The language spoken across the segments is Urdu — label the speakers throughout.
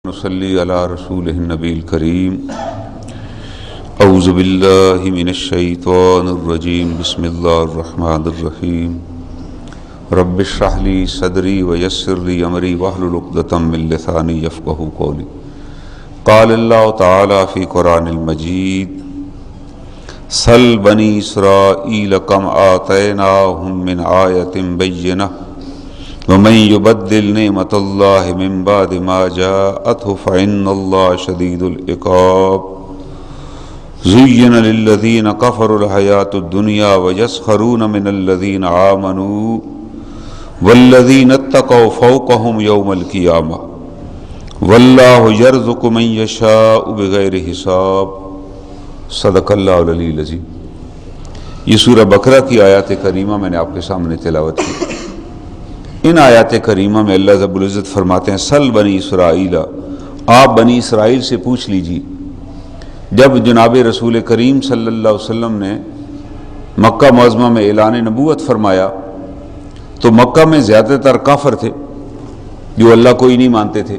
Speaker 1: نصلی علی رسولہ النبی الکریم اعوذ باللہ من الشیطان الرجیم بسم اللہ الرحمن الرحیم رب اشرح لی صدری ویسر لی امری واحلل عقدۃ من لسانی یفقہوا قولی قال اللہ تعالی فی قرآن المجید سل بنی اسرائیل کم آتیناہم من آیۃ بینہ ومن يبدل نعمت اللہ من بعد ما جاءته فإن اللہ شدید العقاب زین للذین کفروا الحیاۃ الدنیا ویسخرون من الذین آمنوا والذین اتقوا فوقهم یوم القیامہ واللہ یرزق من یشاء بغیر حساب صدق اللہ العلی العظیم۔ یہ سورہ بقرہ کی آیات کریمہ میں نے آپ کے سامنے تلاوت کی۔ ان آیات کریمہ میں اللہ رب العزت فرماتے ہیں سل بنی اسرائیل، آپ بنی اسرائیل سے پوچھ لیجیے۔ جب جناب رسول کریم صلی اللہ علیہ وسلم نے مکہ معظمہ میں اعلان نبوت فرمایا تو مکہ میں زیادہ تر کافر تھے جو اللہ کو ہی نہیں مانتے تھے،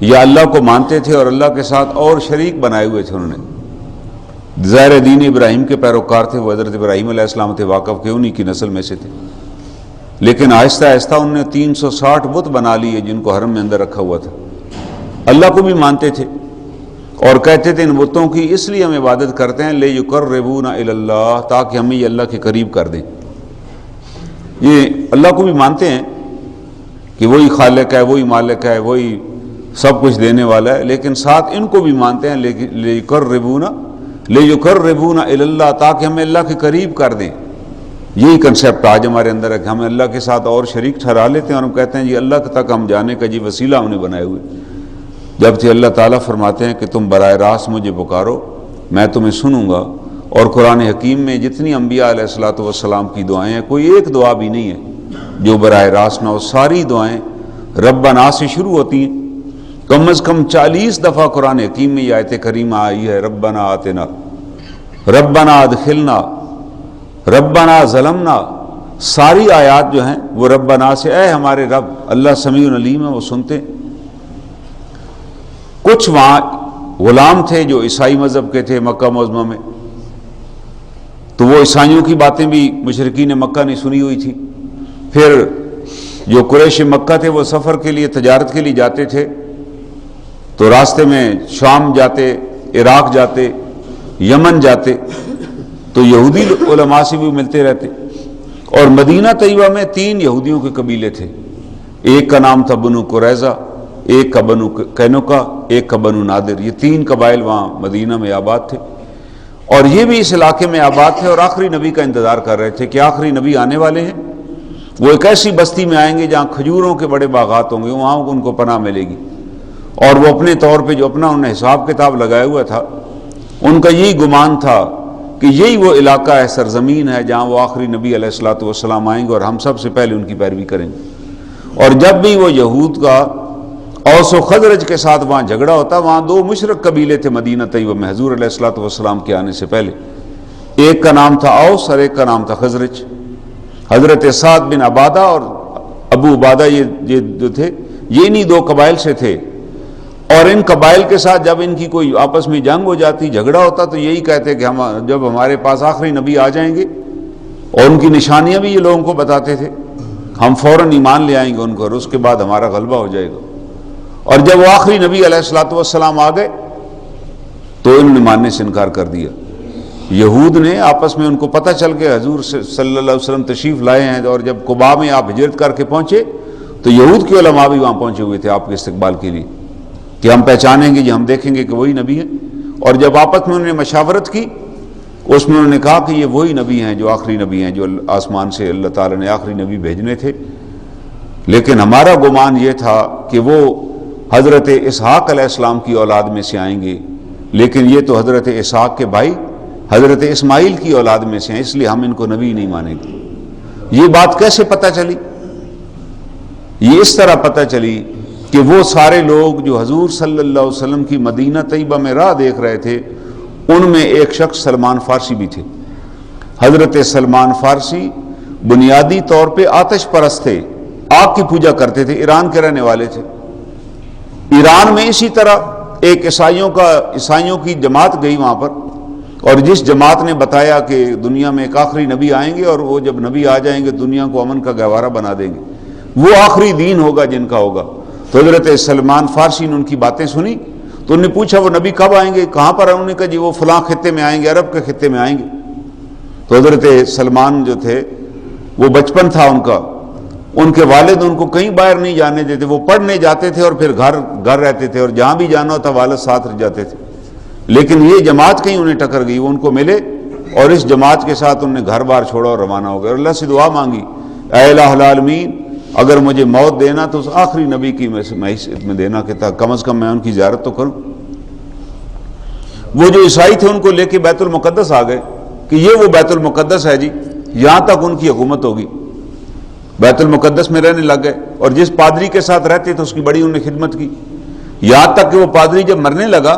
Speaker 1: یا اللہ کو مانتے تھے اور اللہ کے ساتھ اور شریک بنائے ہوئے تھے۔ انہوں نے ظاہر دین ابراہیم کے پیروکار تھے، وہ حضرت ابراہیم علیہ السلام تھے، واقف کے انہی کی نسل میں سے تھے، لیکن آہستہ آہستہ انہوں نے 360 بت بنا لیے جن کو حرم میں اندر رکھا ہوا تھا۔ اللہ کو بھی مانتے تھے اور کہتے تھے ان بتوں کی اس لیے ہم عبادت کرتے ہیں لیقربونا الی اللہ، تاکہ ہمیں یہ اللہ کے قریب کر دیں۔ یہ اللہ کو بھی مانتے ہیں کہ وہی خالق ہے، وہی مالک ہے، وہی سب کچھ دینے والا ہے، لیکن ساتھ ان کو بھی مانتے ہیں لیقربونا الی اللہ، تاکہ ہمیں اللہ کے قریب کر دیں۔ یہی کنسیپٹ آج ہمارے اندر ہے کہ ہم اللہ کے ساتھ اور شریک ٹھہرا لیتے ہیں اور ہم کہتے ہیں جی اللہ تک ہم جانے کا جی وسیلہ ہم نے بنائے ہوئے، جبکہ اللہ تعالیٰ فرماتے ہیں کہ تم براہ راست مجھے پکارو میں تمہیں سنوں گا۔ اور قرآن حکیم میں جتنی انبیاء علیہ الصلوۃ والسلام کی دعائیں ہیں، کوئی ایک دعا بھی نہیں ہے جو براہ راست نہ ہو، ساری دعائیں ربنا سے شروع ہوتی ہیں۔ کم از کم 40 دفعہ قرآن حکیم میں یہ آیت کریمہ آئی ہے، ربنا آتنا، ربنا ادخلنا، ربنا ظلمنا۔ ساری آیات جو ہیں وہ ربنا سے، اے ہمارے رب، اللہ سمیع علیم ہے، وہ سنتے۔ کچھ وہاں غلام تھے جو عیسائی مذہب کے تھے مکہ معظمہ میں، تو وہ عیسائیوں کی باتیں بھی مشرکین مکہ نے سنی ہوئی تھی۔ پھر جو قریش مکہ تھے وہ سفر کے لیے، تجارت کے لیے جاتے تھے تو راستے میں شام جاتے، عراق جاتے، یمن جاتے، تو یہودی علماء سے بھی ملتے رہتے۔ اور مدینہ طیبہ میں 3 یہودیوں کے قبیلے تھے، ایک کا نام تھا بنو قریظہ، ایک کا بنو قینقاع، ایک کا بنو نادر۔ یہ 3 قبائل وہاں مدینہ میں آباد تھے، اور یہ بھی اس علاقے میں آباد تھے اور آخری نبی کا انتظار کر رہے تھے کہ آخری نبی آنے والے ہیں، وہ ایک ایسی بستی میں آئیں گے جہاں کھجوروں کے بڑے باغات ہوں گے، وہاں ان کو پناہ ملے گی۔ اور وہ اپنے طور پہ جو اپنا انہوں نے حساب کتاب لگایا ہوا تھا، ان کا یہی گمان تھا کہ یہی وہ علاقہ ہے، سرزمین ہے جہاں وہ آخری نبی علیہ الصلوۃ والسلام آئیں گے اور ہم سب سے پہلے ان کی پیروی کریں گے۔ اور جب بھی وہ یہود کا اوس و خزرج کے ساتھ وہاں جھگڑا ہوتا، وہاں 2 مشرک قبیلے تھے مدینہ طیبہ میں حضور علیہ الصلوۃ والسلام کے آنے سے پہلے، ایک کا نام تھا اوس اور ایک کا نام تھا خزرج۔ حضرت سعد بن عبادہ اور ابو عبادہ یہ جو تھے، یہ انہی 2 قبائل سے تھے، اور ان قبائل کے ساتھ جب ان کی کوئی آپس میں جنگ ہو جاتی، جھگڑا ہوتا، تو یہی کہتے کہ ہم جب ہمارے پاس آخری نبی آ جائیں گے، اور ان کی نشانیاں بھی یہ لوگوں کو بتاتے تھے، ہم فوراً ایمان لے آئیں گے ان کو اور اس کے بعد ہمارا غلبہ ہو جائے گا۔ اور جب وہ آخری نبی علیہ الصلوۃ والسلام آ گئے تو انہوں نے ماننے سے انکار کر دیا۔ یہود نے آپس میں، ان کو پتہ چل کے حضور صلی اللہ علیہ وسلم تشریف لائے ہیں، اور جب قباء میں آپ ہجرت کر کے پہنچے تو یہود کے علماء بھی وہاں پہنچے ہوئے تھے آپ کے استقبال کے لیے کہ ہم پہچانیں گے جی، ہم دیکھیں گے کہ وہی نبی ہیں۔ اور جب آپس میں انہوں نے مشاورت کی، اس میں انہوں نے کہا کہ یہ وہی نبی ہیں جو آخری نبی ہیں، جو آسمان سے اللہ تعالیٰ نے آخری نبی بھیجنے تھے، لیکن ہمارا گمان یہ تھا کہ وہ حضرت اسحاق علیہ السلام کی اولاد میں سے آئیں گے، لیکن یہ تو حضرت اسحاق کے بھائی حضرت اسماعیل کی اولاد میں سے ہیں، اس لیے ہم ان کو نبی نہیں مانیں گے۔ یہ بات کیسے پتہ چلی؟ یہ اس طرح پتہ چلی کہ وہ سارے لوگ جو حضور صلی اللہ علیہ وسلم کی مدینہ طیبہ میں راہ دیکھ رہے تھے، ان میں ایک شخص سلمان فارسی بھی تھے۔ حضرت سلمان فارسی بنیادی طور پہ آتش پرست تھے، آگ کی پوجا کرتے تھے، ایران کے رہنے والے تھے۔ ایران میں اسی طرح ایک عیسائیوں کی جماعت گئی وہاں پر، اور جس جماعت نے بتایا کہ دنیا میں ایک آخری نبی آئیں گے اور وہ جب نبی آ جائیں گے دنیا کو امن کا گہوارہ بنا دیں گے، وہ آخری دین ہوگا جن کا ہوگا۔ تو حضرت سلمان فارسی نے ان کی باتیں سنی تو انہوں نے پوچھا وہ نبی کب آئیں گے، کہاں پر؟ انہوں نے کہا جی وہ فلاں خطے میں آئیں گے، عرب کے خطے میں آئیں گے۔ تو حضرت سلمان جو تھے وہ بچپن تھا ان کا، ان کے والد ان کو کہیں باہر نہیں جانے دیتے، وہ پڑھنے جاتے تھے اور پھر گھر رہتے تھے، اور جہاں بھی جانا ہوتا والد ساتھ رہ جاتے تھے۔ لیکن یہ جماعت کہیں انہیں ٹکر گئی، وہ ان کو ملے اور اس جماعت کے ساتھ انہوں نے گھر بار چھوڑا اور روانہ ہو گئے، اور اللہ سے دعا مانگی اے الہ العالمین اگر مجھے موت دینا تو اس آخری نبی کی حیثیت میں دینا، کہ کم از کم میں ان کی زیارت تو کروں۔ وہ جو عیسائی تھے ان کو لے کے بیت المقدس آ گئے کہ یہ وہ بیت المقدس ہے جی، یہاں تک ان کی حکومت ہوگی۔ بیت المقدس میں رہنے لگ گئے، اور جس پادری کے ساتھ رہتے تھے اس کی بڑی انہوں نے خدمت کی، یہاں تک کہ وہ پادری جب مرنے لگا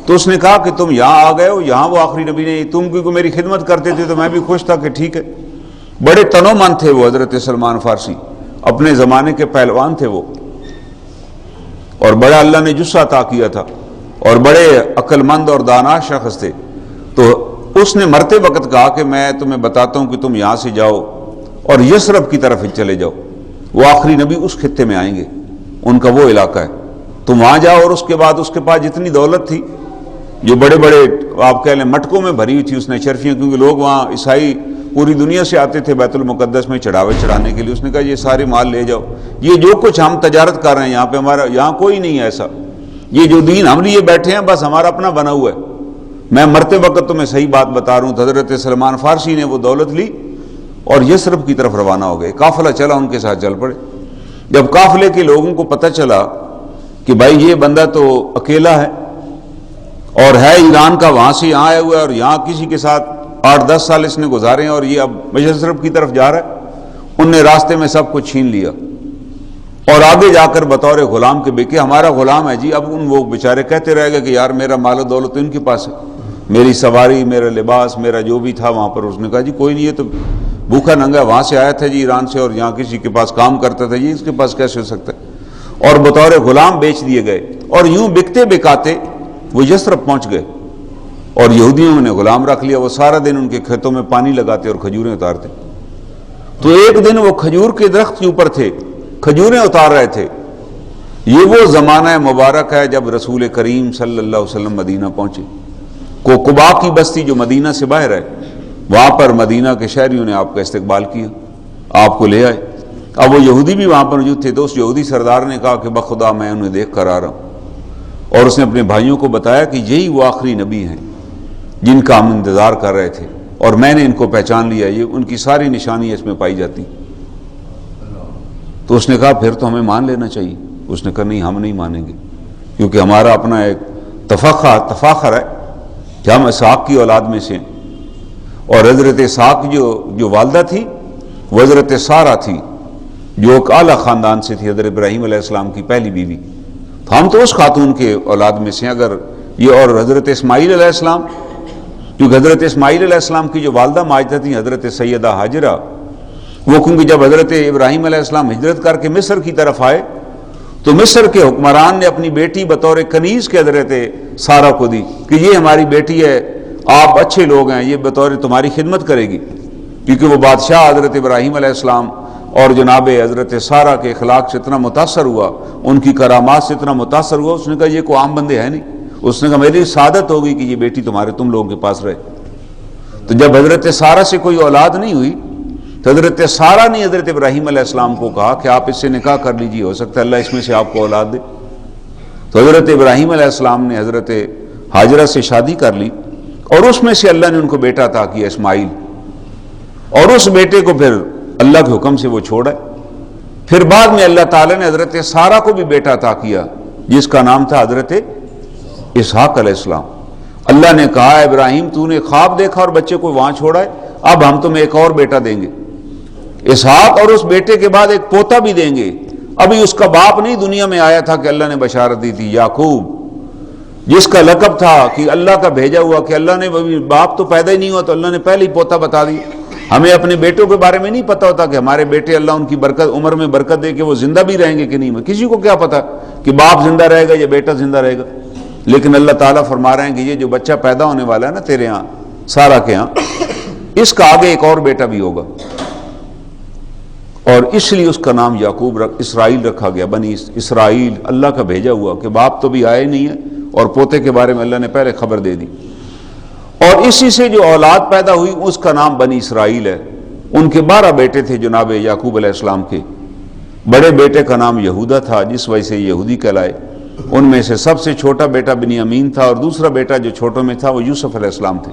Speaker 1: تو اس نے کہا کہ تم یہاں آ گئے ہو، یہاں وہ آخری نبی نے، تم کیونکہ میری خدمت کرتے تھے تو میں بھی خوش تھا کہ ٹھیک ہے۔ بڑے تنومند تھے وہ حضرت سلمان فارسی، اپنے زمانے کے پہلوان تھے وہ، اور بڑا اللہ نے جسہ عطا کیا تھا، اور بڑے عقل مند اور دانا شخص تھے۔ تو اس نے مرتے وقت کہا کہ میں تمہیں بتاتا ہوں کہ تم یہاں سے جاؤ اور یثرب کی طرف چلے جاؤ، وہ آخری نبی اس خطے میں آئیں گے، ان کا وہ علاقہ ہے، تم وہاں جاؤ۔ اور اس کے بعد اس کے پاس جتنی دولت تھی، جو بڑے بڑے آپ کہہ لیں مٹکوں میں بھری ہوئی تھی اس نے اشرفیاں، کیونکہ لوگ وہاں عیسائی پوری دنیا سے آتے تھے بیت المقدس میں چڑھاوے چڑھانے کے لیے، اس نے کہا یہ سارے مال لے جاؤ، یہ جو کچھ ہم تجارت کر رہے ہیں یہاں پہ، ہمارا یہاں کوئی نہیں ہے ایسا، یہ جو دین ہم لیے بیٹھے ہیں بس ہمارا اپنا بنا ہوا ہے، میں مرتے وقت تمہیں صحیح بات بتا رہا ہوں۔ حضرت سلمان فارسی نے وہ دولت لی اور یثرب کی طرف روانہ ہو گئے، قافلہ چلا ان کے ساتھ چل پڑے۔ جب قافلے کے لوگوں کو پتہ چلا کہ بھائی یہ بندہ تو اکیلا ہے اور ہے ایران کا، وہاں سے یہاں آیا ہوا ہے اور یہاں کسی کے ساتھ 8-10 سال اس نے گزارے ہیں اور یہ اب یثرب کی طرف جا رہا ہے، ان نے راستے میں سب کچھ چھین لیا اور آگے جا کر بطور غلام کے بیکے ہمارا غلام ہے جی۔ اب وہ بیچارے کہتے رہ گئے کہ یار میرا مال و دولت ان کے پاس ہے، میری سواری، میرا لباس، میرا جو بھی تھا وہاں پر۔ اس نے کہا جی کوئی نہیں، یہ تو بھوکا ننگا وہاں سے آیا تھا جی ایران سے، اور یہاں کسی کے پاس کام کرتا تھا جی، اس کے پاس کیسے ہو سکتا ہے؟ اور بطور غلام بیچ دیے گئے، اور یوں بکتے بکاتے وہ یثرب پہنچ گئے، اور یہودیوں نے غلام رکھ لیا، وہ سارا دن ان کے کھیتوں میں پانی لگاتے اور کھجوریں اتارتے۔ تو ایک دن وہ کھجور کے درخت کے اوپر تھے، کھجوریں اتار رہے تھے۔ یہ وہ زمانہ مبارک ہے جب رسول کریم صلی اللہ علیہ وسلم مدینہ پہنچے، قبا کی بستی جو مدینہ سے باہر ہے، وہاں پر مدینہ کے شہریوں نے آپ کا استقبال کیا، آپ کو لے آئے۔ اب وہ یہودی بھی وہاں پر موجود تھے، تو اس یہودی سردار نے کہا کہ بخدا میں انہیں دیکھ کر آ رہا ہوں، اور اس نے اپنے بھائیوں کو بتایا کہ یہی وہ آخری نبی ہیں جن کا ہم انتظار کر رہے تھے، اور میں نے ان کو پہچان لیا، یہ ان کی ساری نشانیاں اس میں پائی جاتی۔ تو اس نے کہا پھر تو ہمیں مان لینا چاہیے۔ اس نے کہا نہیں، ہم نہیں مانیں گے، کیونکہ ہمارا اپنا ایک تفاخر ہے کہ ہم اسحاق کی اولاد میں سے ہیں، اور حضرت اسحاق جو والدہ تھی وہ حضرت سارہ تھی، جو ایک اعلیٰ خاندان سے تھی، حضرت ابراہیم علیہ السلام کی پہلی بیوی، تو ہم تو اس خاتون کے اولاد میں سے ہیں۔ اگر یہ اور حضرت اسماعیل علیہ السلام، کیونکہ حضرت اسماعیل علیہ السلام کی جو والدہ ماجدہ تھی حضرت سیدہ ہاجرہ، وہ کیونکہ جب حضرت ابراہیم علیہ السلام ہجرت کر کے مصر کی طرف آئے تو مصر کے حکمران نے اپنی بیٹی بطور کنیز کے حضرت سارہ کو دی کہ یہ ہماری بیٹی ہے، آپ اچھے لوگ ہیں، یہ بطور تمہاری خدمت کرے گی، کیونکہ وہ بادشاہ حضرت ابراہیم علیہ السلام اور جناب حضرت سارہ کے اخلاق سے اتنا متاثر ہوا، ان کی کرامات سے اتنا متاثر ہوا، اس نے کہا یہ کوئی عام بندے ہیں نہیں، اس نے کہا میری سعادت ہوگی کہ یہ بیٹی تم لوگوں کے پاس رہے۔ تو جب حضرت سارہ سے کوئی اولاد نہیں ہوئی تو حضرت سارہ نے حضرت ابراہیم علیہ السلام کو کہا کہ آپ اس سے نکاح کر لیجیے، ہو سکتا ہے اللہ اس میں سے آپ کو اولاد دے۔ تو حضرت ابراہیم علیہ السلام نے حضرت ہاجرہ سے شادی کر لی، اور اس میں سے اللہ نے ان کو بیٹا عطا کیا اسماعیل، اور اس بیٹے کو پھر اللہ کے حکم سے وہ چھوڑا۔ پھر بعد میں اللہ تعالیٰ نے حضرت سارہ کو بھی بیٹا عطا کیا جس کا نام تھا حضرت اسحاق علیہ السلام۔ اللہ نے کہا ابراہیم تو نے خواب دیکھا اور بچے کو وہاں چھوڑا ہے، اب ہم تمہیں ایک اور بیٹا دیں گے اسحاق، اور اس بیٹے کے بعد ایک پوتا بھی دیں گے۔ ابھی اس کا باپ نہیں دنیا میں آیا تھا کہ اللہ نے بشارت دی تھی، یعقوب جس کا لقب تھا کہ اللہ کا بھیجا ہوا، کہ اللہ نے باپ تو پیدا ہی نہیں ہوا تو اللہ نے پہلے ہی پوتا بتا دی، ہمیں اپنے بیٹوں کے بارے میں نہیں پتا ہوتا کہ ہمارے بیٹے اللہ ان کی برکت عمر میں برکت دے کہ وہ زندہ بھی رہیں گے کہ نہیں. کسی کو کیا پتا کہ باپ زندہ رہے گا یا بیٹا زندہ رہے گا. لیکن اللہ تعالیٰ فرما رہے ہیں کہ یہ جو بچہ پیدا ہونے والا ہے نا تیرے ہاں سارا کے ہاں، اس کا آگے ایک اور بیٹا بھی ہوگا، اور اس لیے اس کا نام یعقوب اسرائیل رکھا گیا. بنی اسرائیل اللہ کا بھیجا ہوا، کہ باپ تو بھی آئے نہیں ہے اور پوتے کے بارے میں اللہ نے پہلے خبر دے دی. اور اسی سے جو اولاد پیدا ہوئی اس کا نام بنی اسرائیل ہے. ان کے 12 بیٹے تھے جناب یعقوب علیہ السلام کے. بڑے بیٹے کا نام یہودا تھا جس وجہ سے یہودی کہلائے. ان میں سے سب سے چھوٹا بیٹا بنیامین تھا، اور دوسرا بیٹا جو چھوٹوں میں تھا وہ یوسف علیہ السلام تھے،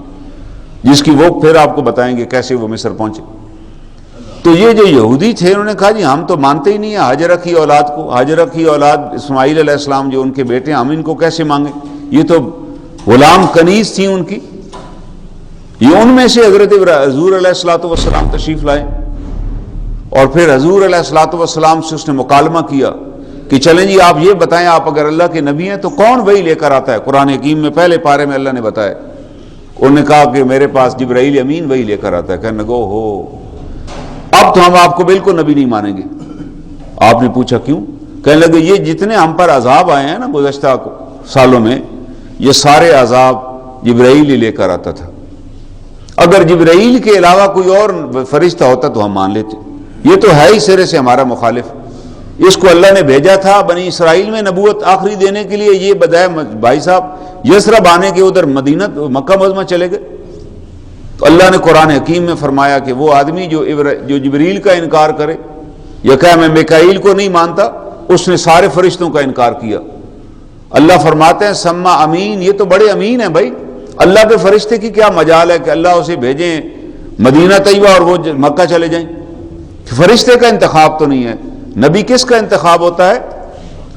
Speaker 1: جس کی وہ پھر آپ کو بتائیں گے کیسے وہ مصر پہنچے. تو یہ جو یہودی تھے انہوں نے کہا جی ہم تو مانتے ہی نہیں ہیں ہاجرہ کی اولاد کو، ہاجرہ کی اولاد اسماعیل علیہ السلام جو ان کے بیٹے ہیں، ہم ان کو کیسے مانگیں؟ یہ تو غلام کنیز تھیں ان کی. یہ ان میں سے حضرت حضور علیہ الصلوۃ والسلام تشریف لائے، اور پھر حضور علیہ الصلوۃ والسلام سے اس نے مکالمہ کیا کہ چلیں جی آپ یہ بتائیں، آپ اگر اللہ کے نبی ہیں تو کون وحی لے کر آتا ہے؟ قرآن حکیم میں پہلے پارے میں اللہ نے بتایا. انہوں نے کہا کہ میرے پاس جبرائیل امین وحی لے کر آتا ہے. کہنے لگو ہو اب تو ہم آپ کو بالکل نبی نہیں مانیں گے. آپ نے پوچھا کیوں؟ کہنے لگے یہ جتنے ہم پر عذاب آئے ہیں نا گزشتہ سالوں میں، یہ سارے عذاب جبرائیل ہی لے کر آتا تھا. اگر جبرائیل کے علاوہ کوئی اور فرشتہ ہوتا تو ہم مان لیتے. یہ تو ہے ہی سرے سے ہمارا مخالف. اس کو اللہ نے بھیجا تھا بنی اسرائیل میں نبوت آخری دینے کے لیے. یہ بجائے بھائی صاحب یسرب آنے کے ادھر مدینہ مکہ معظمہ چلے گئے. تو اللہ نے قرآن حکیم میں فرمایا کہ وہ آدمی جو جبریل کا انکار کرے یا کہ میں میکائیل کو نہیں مانتا، اس نے سارے فرشتوں کا انکار کیا. اللہ فرماتے ہیں سما امین، یہ تو بڑے امین ہیں بھائی. اللہ کے فرشتے کی کیا مجال ہے کہ اللہ اسے بھیجیں مدینہ طیبہ اور وہ مکہ چلے جائیں؟ فرشتے کا انتخاب تو نہیں ہے. نبی کس کا انتخاب ہوتا ہے؟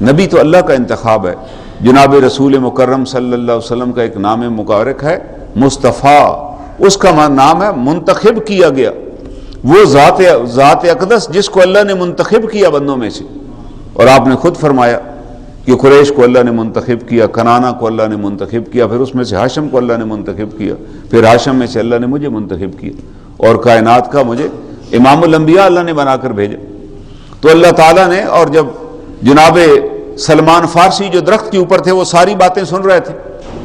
Speaker 1: نبی تو اللہ کا انتخاب ہے. جناب رسول مکرم صلی اللہ علیہ وسلم کا ایک نام مبارک ہے مصطفیٰ. اس کا نام ہے منتخب کیا گیا. وہ ذات اقدس جس کو اللہ نے منتخب کیا بندوں میں سے. اور آپ نے خود فرمایا کہ قریش کو اللہ نے منتخب کیا، کنانہ کو اللہ نے منتخب کیا، پھر اس میں سے ہاشم کو اللہ نے منتخب کیا، پھر ہاشم میں سے اللہ نے مجھے منتخب کیا، اور کائنات کا مجھے امام الانبیاء اللہ نے بنا کر بھیجا. تو اللہ تعالیٰ نے، اور جب جناب سلمان فارسی جو درخت کے اوپر تھے وہ ساری باتیں سن رہے تھے،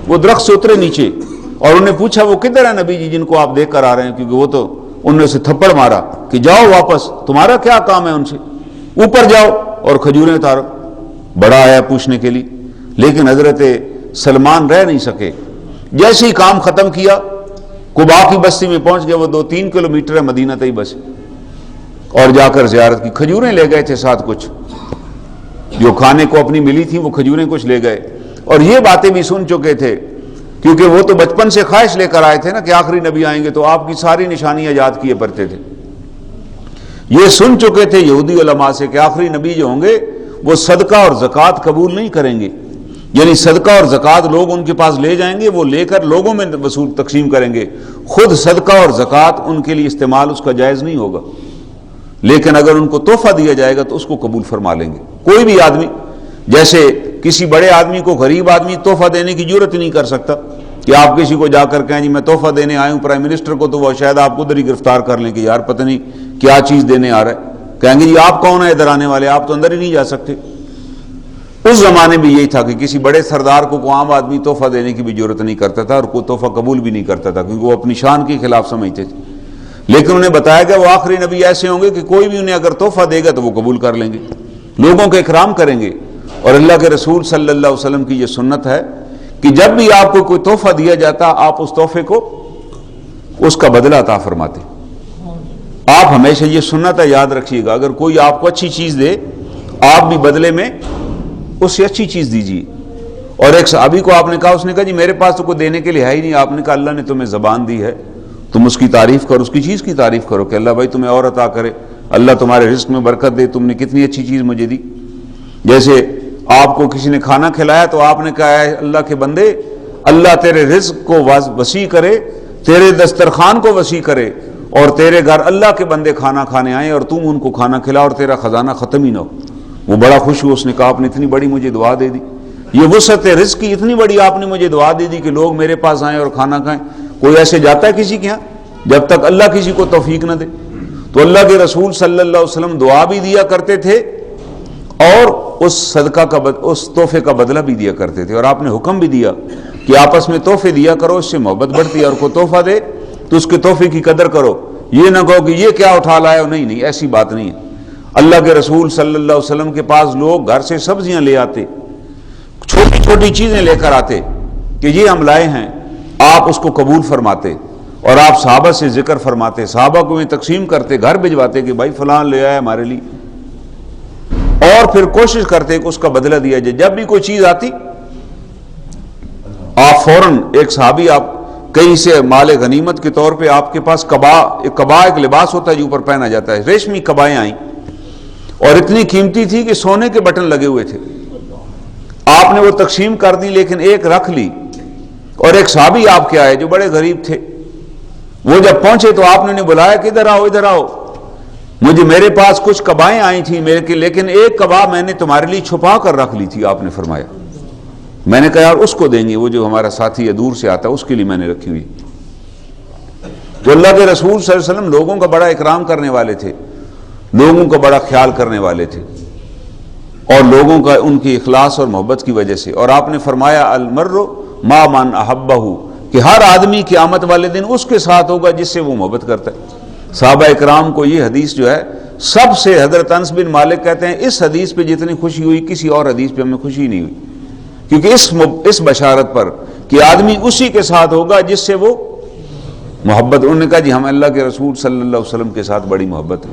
Speaker 1: وہ درخت سے اترے نیچے اور انہوں نے پوچھا وہ کدھر ہے نبی جی جن کو آپ دیکھ کر آ رہے ہیں؟ کیونکہ وہ تو انہوں نے اسے تھپڑ مارا کہ جاؤ واپس، تمہارا کیا کام ہے ان سے، اوپر جاؤ اور کھجوریں اتارو. بڑا آیا پوچھنے کے لیے، لیکن حضرت سلمان رہ نہیں سکے. جیسے ہی کام ختم کیا قباء کی بستی میں پہنچ گئے. وہ 2-3 کلومیٹر ہے مدینہ طیبہ سے، اور جا کر زیارت کی. کھجوریں لے گئے تھے ساتھ، کچھ جو کھانے کو اپنی ملی تھی وہ کھجوریں کچھ لے گئے. اور یہ باتیں بھی سن چکے تھے کیونکہ وہ تو بچپن سے خواہش لے کر آئے تھے نا کہ آخری نبی آئیں گے تو آپ کی ساری نشانیاں یاد کیے پڑتے تھے. یہ سن چکے تھے یہودی علماء سے کہ آخری نبی جو ہوں گے وہ صدقہ اور زکوٰۃ قبول نہیں کریں گے. یعنی صدقہ اور زکوٰۃ لوگ ان کے پاس لے جائیں گے، وہ لے کر لوگوں میں وصول تقسیم کریں گے. خود صدقہ اور زکوٰۃ ان کے لیے استعمال اس کا جائز نہیں ہوگا، لیکن اگر ان کو تحفہ دیا جائے گا تو اس کو قبول فرما لیں گے. کوئی بھی آدمی، جیسے کسی بڑے آدمی کو غریب آدمی تحفہ دینے کی جرت نہیں کر سکتا کہ آپ کسی کو جا کر کہیں جی میں تحفہ دینے آیا ہوں پرائم منسٹر کو، تو وہ شاید آپ کو ادھر ہی گرفتار کر لیں کہ یار پتہ نہیں کیا چیز دینے آ رہا ہے. کہیں گے جی آپ کون ہیں ادھر آنے والے، آپ تو اندر ہی نہیں جا سکتے. اس زمانے میں یہی تھا کہ کسی بڑے سردار کو کوئی عام آدمی تحفہ دینے کی بھی ضرورت نہیں کرتا تھا، اور کوئی تحفہ قبول بھی نہیں کرتا تھا کیونکہ وہ اپنی شان کے خلاف سمجھتے تھے. لیکن انہیں بتایا گیا وہ آخری نبی ایسے ہوں گے کہ کوئی بھی انہیں اگر تحفہ دے گا تو وہ قبول کر لیں گے، لوگوں کا اکرام کریں گے. اور اللہ کے رسول صلی اللہ علیہ وسلم کی یہ سنت ہے کہ جب بھی آپ کو کوئی تحفہ دیا جاتا آپ اس تحفے کو اس کا بدلہ عطا فرماتے. آپ ہمیشہ یہ سنت ہے یاد رکھیے گا، اگر کوئی آپ کو اچھی چیز دے آپ بھی بدلے میں اس سے اچھی چیز دیجیے. اور ایک صحابی کو آپ نے کہا، اس نے کہا جی میرے پاس تو کوئی دینے کے لیے ہے ہی نہیں. آپ نے کہا اللہ نے تمہیں زبان دی ہے، تم اس کی تعریف کرو، اس کی چیز کی تعریف کرو کہ اللہ بھائی تمہیں اور عطا کرے، اللہ تمہارے رزق میں برکت دے، تم نے کتنی اچھی چیز مجھے دی. جیسے آپ کو کسی نے کھانا کھلایا تو آپ نے کہا ہے اللہ کے بندے اللہ تیرے رزق کو وسیع کرے، تیرے دسترخوان کو وسیع کرے، اور تیرے گھر اللہ کے بندے کھانا کھانے آئیں اور تم ان کو کھانا کھلا اور تیرا خزانہ ختم ہی نہ ہو. وہ بڑا خوش ہوا، اس نے کہا آپ نے اتنی بڑی مجھے دعا دے دی، یہ وسعت رزق کی اتنی بڑی آپ نے مجھے دعا دے دی کہ لوگ میرے پاس آئیں اور کھانا کھائیں. کوئی ایسے جاتا ہے کسی کے یہاں؟ جب تک اللہ کسی کو توفیق نہ دے۔ تو اللہ کے رسول صلی اللہ علیہ وسلم دعا بھی دیا کرتے تھے اور اس صدقہ کا اس تحفے کا بدلہ بھی دیا کرتے تھے، اور آپ نے حکم بھی دیا کہ آپس میں تحفے دیا کرو، اس سے محبت بڑھتی ہے، اور کوئی تحفہ دے تو اس کے تحفے کی قدر کرو، یہ نہ کہو کہ یہ کیا اٹھا لایا ہو، نہیں، ایسی بات نہیں ہے۔ اللہ کے رسول صلی اللہ علیہ وسلم کے پاس لوگ گھر سے سبزیاں لے آتے، چھوٹی چھوٹی چیزیں لے کر آتے کہ یہ ہم لائے ہیں، آپ اس کو قبول فرماتے اور آپ صحابہ سے ذکر فرماتے، صحابہ کو تقسیم کرتے، گھر بھجواتے کہ بھائی فلاں لے آیا ہمارے لیے، اور پھر کوشش کرتے کہ اس کا بدلہ دیا جائے۔ جب بھی کوئی چیز آتی آپ فوراً، ایک صحابی آپ کہیں سے مال غنیمت کے طور پہ آپ کے پاس قبا ایک لباس ہوتا ہے جو اوپر پہنا جاتا ہے، ریشمی قبائیں آئیں اور اتنی قیمتی تھی کہ سونے کے بٹن لگے ہوئے تھے، آپ نے وہ تقسیم کر دی، لیکن ایک رکھ لی، اور ایک صحابی آپ کے آئے جو بڑے غریب تھے، وہ جب پہنچے تو آپ نے انہیں بلایا کہ ادھر آؤ ادھر آؤ، میرے پاس کچھ قبائیں آئی تھیں لیکن ایک قبا میں نے تمہارے لیے چھپا کر رکھ لی تھی۔ آپ نے فرمایا، میں نے کہا یار اس کو دیں گے، وہ جو ہمارا ساتھی ہے دور سے آتا ہے، اس کے لیے میں نے رکھی ہوئی۔ تو اللہ کے رسول صلی اللہ علیہ وسلم لوگوں کا بڑا اکرام کرنے والے تھے، لوگوں کا بڑا خیال کرنے والے تھے، اور لوگوں کا ان کی اخلاص اور محبت کی وجہ سے۔ اور آپ نے فرمایا المر ما من احبہ، کہ ہر آدمی قیامت والے دن اس کے ساتھ ہوگا جس سے وہ محبت کرتا ہے۔ صحابہ اکرام کو یہ حدیث جو ہے سب سے، حضرت انس بن مالک کہتے ہیں اس حدیث پہ جتنی خوشی ہوئی کسی اور حدیث پہ ہمیں خوشی نہیں ہوئی، کیونکہ اس بشارت پر کہ آدمی اسی کے ساتھ ہوگا جس سے وہ محبت۔ انہوں نے کہا جی ہم اللہ کے رسول صلی اللہ علیہ وسلم کے ساتھ بڑی محبت ہے۔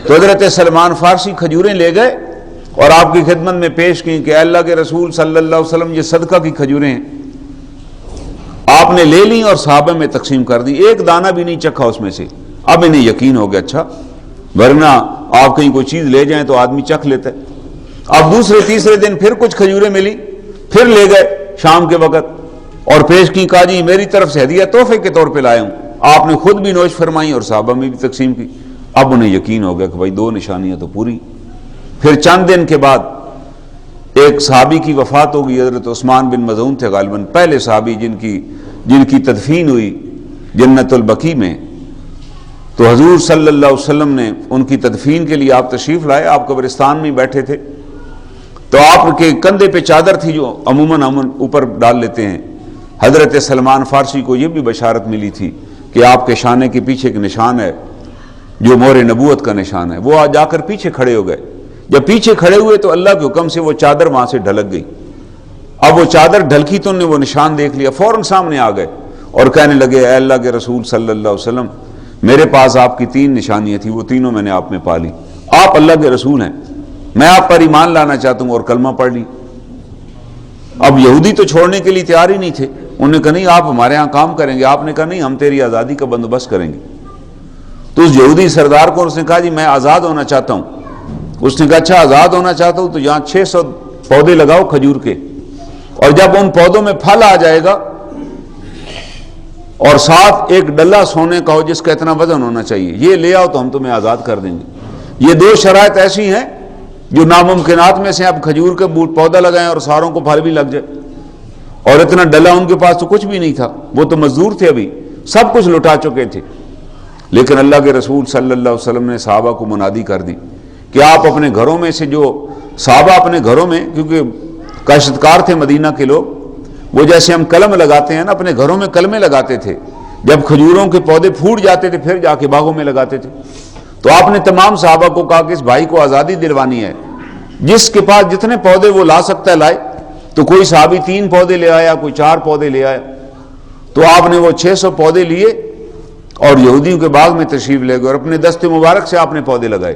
Speaker 1: تو حضرت سلمان فارسی کھجوریں لے گئے اور آپ کی خدمت میں پیش کی کہ اللہ کے رسول صلی اللہ علیہ وسلم یہ صدقہ کی کھجوریں ہیں، آپ نے لے لی اور صحابہ میں تقسیم کر دی، ایک دانہ بھی نہیں چکھا اس میں سے۔ اب انہیں یقین ہو گیا اچھا، ورنہ آپ کہیں کوئی چیز لے جائیں تو آدمی چکھ لیتا ہے۔ اب دوسرے تیسرے دن پھر کچھ کھجوریں ملی، پھر لے گئے شام کے وقت اور پیش کی، کہا جی میری طرف سے ہدیہ تحفے کے طور پہ لائے ہوں۔ آپ نے خود بھی نوش فرمائی اور صحابہ میں بھی تقسیم کی۔ اب انہیں یقین ہو گیا کہ بھائی دو نشانیاں تو پوری۔ پھر چند دن کے بعد ایک صحابی کی وفات ہو گئی، حضرت عثمان بن مظعون تھے غالباً پہلے صحابی جن کی تدفین ہوئی جنت البقیع میں۔ تو حضور صلی اللہ علیہ وسلم نے ان کی تدفین کے لیے آپ تشریف لائے، آپ قبرستان میں بیٹھے تھے، تو آپ کے کندھے پہ چادر تھی جو عموماً اوپر ڈال لیتے ہیں۔ حضرت سلمان فارسی کو یہ بھی بشارت ملی تھی کہ آپ کے شانے کے پیچھے ایک نشان ہے جو مہر نبوت کا نشان ہے، وہ جا کر پیچھے کھڑے ہو گئے۔ جب پیچھے کھڑے ہوئے تو اللہ کے حکم سے وہ چادر وہاں سے ڈھلک گئی۔ اب وہ چادر ڈھلکی تو انہوں نے وہ نشان دیکھ لیا، فوراً سامنے آ گئے اور کہنے لگے اے اللہ کے رسول صلی اللہ علیہ وسلم، میرے پاس آپ کی 3 نشانیاں تھیں، وہ تینوں میں نے آپ میں پا لی، آپ اللہ کے رسول ہیں، میں آپ پر ایمان لانا چاہتا ہوں اور کلمہ پڑھ لی۔ اب یہودی تو چھوڑنے کے لیے تیار ہی نہیں تھے، انہوں نے کہا نہیں آپ ہمارے ہاں کام کریں گے، آپ نے کہا نہیں ہم تیری آزادی کا بندوبست کریں گے۔ تو اس یہودی سردار کو اس نے کہا جی میں آزاد ہونا چاہتا ہوں۔ اس نے کہا اچھا آزاد ہونا چاہتا ہوں تو یہاں 600 پودے لگاؤ کھجور کے، اور جب ان پودوں میں پھل آ جائے گا اور ساتھ ایک ڈلہ سونے کا ہو جس کا اتنا وزن ہونا چاہیے، یہ لے آؤ تو ہم تمہیں آزاد کر دیں گے۔ یہ 2 شرائط ایسی ہیں جو ناممکنات میں سے، اب کھجور کے پودا لگائیں اور ساروں کو پھل بھی لگ جائے، اور اتنا ڈلہ ان کے پاس تو کچھ بھی نہیں تھا، وہ تو مزدور تھے، ابھی سب کچھ لٹا چکے تھے۔ لیکن اللہ کے رسول صلی اللہ علیہ وسلم نے صحابہ کو منادی کر دی کہ آپ اپنے گھروں میں سے، جو صحابہ اپنے گھروں میں، کیونکہ کاشتکار تھے مدینہ کے لوگ، وہ جیسے ہم قلم لگاتے ہیں نا، اپنے گھروں میں قلمیں لگاتے تھے، جب کھجوروں کے پودے پھوٹ جاتے تھے پھر جا کے باغوں میں لگاتے تھے۔ تو آپ نے تمام صحابہ کو کہا کہ اس بھائی کو آزادی دلوانی ہے، جس کے پاس جتنے پودے وہ لا سکتا ہے لائے۔ تو کوئی صحابی 3 پودے لے آیا، کوئی 4 پودے لے آیا، تو آپ نے وہ 600 پودے لیے اور یہودیوں کے باغ میں تشریف لے گئے اور اپنے دست مبارک سے آپ نے پودے لگائے۔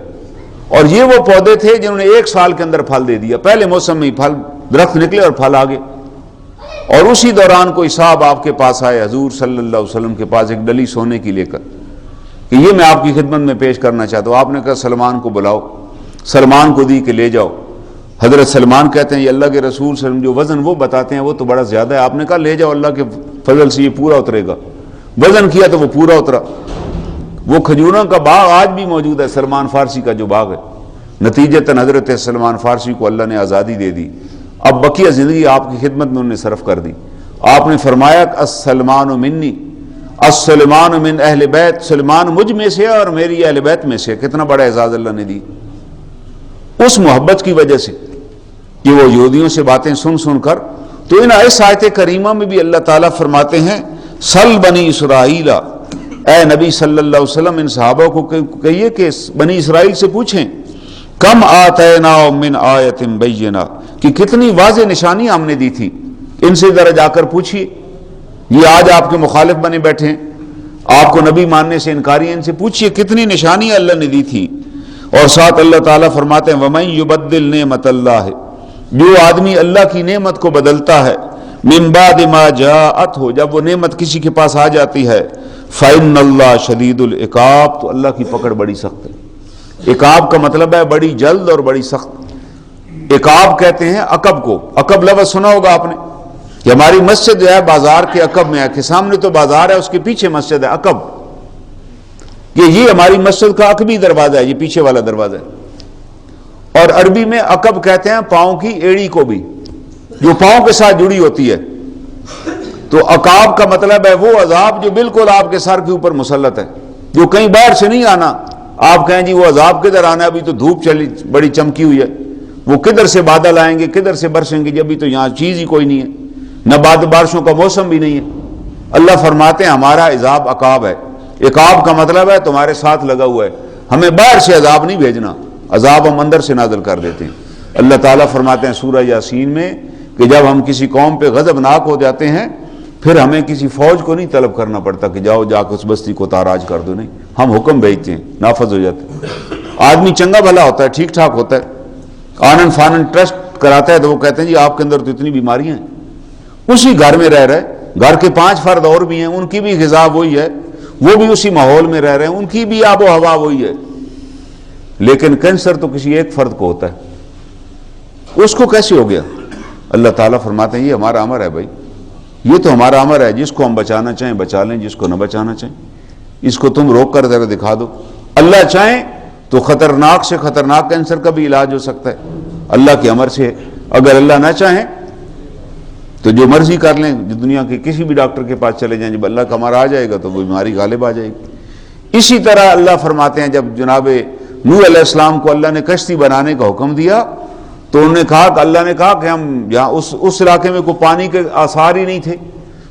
Speaker 1: اور یہ وہ پودے تھے جنہوں نے 1 سال کے اندر پھل دے دیا، پہلے موسم میں ہی پھل درخت نکلے اور پھل آگے۔ اور اسی دوران کوئی صاحب آپ کے پاس آئے حضور صلی اللہ علیہ وسلم کے پاس ایک ڈلی سونے کی لے کر کہ یہ میں آپ کی خدمت میں پیش کرنا چاہتا ہوں۔ آپ نے کہا سلمان کو بلاؤ، سلمان کو دی کہ لے جاؤ۔ حضرت سلمان کہتے ہیں یہ اللہ کے رسول صلی اللہ علیہ وسلم جو وزن وہ بتاتے ہیں وہ تو بڑا زیادہ ہے، آپ نے کہا لے جاؤ، اللہ کے فضل سے یہ پورا اترے گا۔ وزن کیا تو وہ پورا اترا۔ وہ کھجوروں کا باغ آج بھی موجود ہے، سلمان فارسی کا جو باغ ہے۔ نتیجتاً حضرت سلمان فارسی کو اللہ نے آزادی دے دی، اب بقیہ زندگی آپ کی خدمت میں انہوں نے صرف کر دی۔ آپ نے فرمایا السلمان منی، السلمان من اہل بیت، سلمان مجھ میں سے اور میری اہل بیت میں سے. کتنا بڑا اعزاز اللہ نے دی اس محبت کی وجہ سے کہ وہ یہودیوں سے باتیں سن کر. تو ان اس آیت کریمہ میں بھی اللہ تعالیٰ فرماتے ہیں سل بنی اسرائیل، اے نبی صلی اللہ علیہ وسلم ان صحابہ کو کہیے کہ بنی اسرائیل سے پوچھیں کم آتینا من آیت بینہ، کہ کتنی واضح نشانی ہم نے دی تھی. ان سے ذرا جا کر پوچھیے، یہ آج آپ کے مخالف بنے بیٹھے ہیں، آپ کو نبی ماننے سے انکاری ہیں، ان سے پوچھیے کتنی نشانی اللہ نے دی تھی. اور ساتھ اللہ تعالیٰ فرماتے ہیں وَمَن يُبَدِّلْ نِعْمَةَ اللَّهِ، جو آدمی اللہ کی نعمت کو بدلتا ہے من بعد ما جاءتہ، جب وہ نعمت کسی کے پاس آ جاتی ہے، فإن اللہ شدید العقاب، تو اللہ کی پکڑ بڑی سخت ہے. عقاب کا مطلب ہے بڑی جلد اور بڑی سخت. عقاب کہتے ہیں عقب کو. عقب لفظ سنا ہوگا آپ نے کہ ہماری مسجد جو ہے بازار کے عقب میں ہے، کہ سامنے تو بازار ہے اس کے پیچھے مسجد ہے. عقب یہ ہماری مسجد کا عقبی دروازہ ہے، یہ پیچھے والا دروازہ ہے. اور عربی میں عقب کہتے ہیں پاؤں کی ایڑی کو بھی، جو پاؤں کے ساتھ جڑی ہوتی ہے. تو عقاب کا مطلب ہے وہ عذاب جو بالکل آپ کے سر کے اوپر مسلط ہے، جو کہیں باہر سے نہیں آنا. آپ کہیں جی وہ عذاب کدھر آنا ہے، ابھی تو دھوپ چلی بڑی چمکی ہوئی ہے، وہ کدھر سے بادل آئیں گے، کدھر سے برسیں گے، جب ابھی تو یہاں چیز ہی کوئی نہیں ہے، نہ بارشوں کا موسم بھی نہیں ہے. اللہ فرماتے ہیں ہمارا عذاب عقاب ہے. عقاب کا مطلب ہے تمہارے ساتھ لگا ہوا ہے، ہمیں باہر سے عذاب نہیں بھیجنا، عذاب ہم اندر سے نازل کر دیتے ہیں. اللہ تعالیٰ فرماتے ہیں سورہ یاسین میں کہ جب ہم کسی قوم پہ غضبناک ہو جاتے ہیں پھر ہمیں کسی فوج کو نہیں طلب کرنا پڑتا کہ جاؤ جا کے اس بستی کو تاراج کر دو. نہیں، ہم حکم بھیجتے ہیں، نافذ ہو جاتے ہیں. آدمی چنگا بھلا ہوتا ہے، ٹھیک ٹھاک ہوتا ہے، آنن فانن ٹرسٹ کراتا ہے تو وہ کہتے ہیں جی آپ کے اندر تو اتنی بیماریاں ہیں. اسی گھر میں رہ رہے، گھر کے 5 فرد اور بھی ہیں، ان کی بھی غذا وہی ہے، وہ بھی اسی ماحول میں رہ رہے ہیں، ان کی بھی آب و ہوا وہی ہے. لیکن کینسر تو کسی ایک فرد کو ہوتا ہے، اس کو کیسے ہو گیا؟ اللہ تعالیٰ فرماتے ہیں یہ ہمارا امر ہے بھائی، یہ تو ہمارا امر ہے، جس کو ہم بچانا چاہیں بچا لیں، جس کو نہ بچانا چاہیں اس کو تم روک کر ذرا دکھا دو. اللہ چاہیں تو خطرناک سے خطرناک کینسر کا بھی علاج ہو سکتا ہے اللہ کے امر سے. اگر اللہ نہ چاہیں تو جو مرضی کر لیں، دنیا کے کسی بھی ڈاکٹر کے پاس چلے جائیں، جب اللہ کا امر آ جائے گا تو وہ بیماری غالب آ جائے گی. اسی طرح اللہ فرماتے ہیں جب جناب نوح علیہ السلام کو اللہ نے کشتی بنانے کا حکم دیا تو انہوں نے کہا کہ اللہ نے کہا کہ ہم جہاں اس علاقے میں کوئی پانی کے آثار ہی نہیں تھے،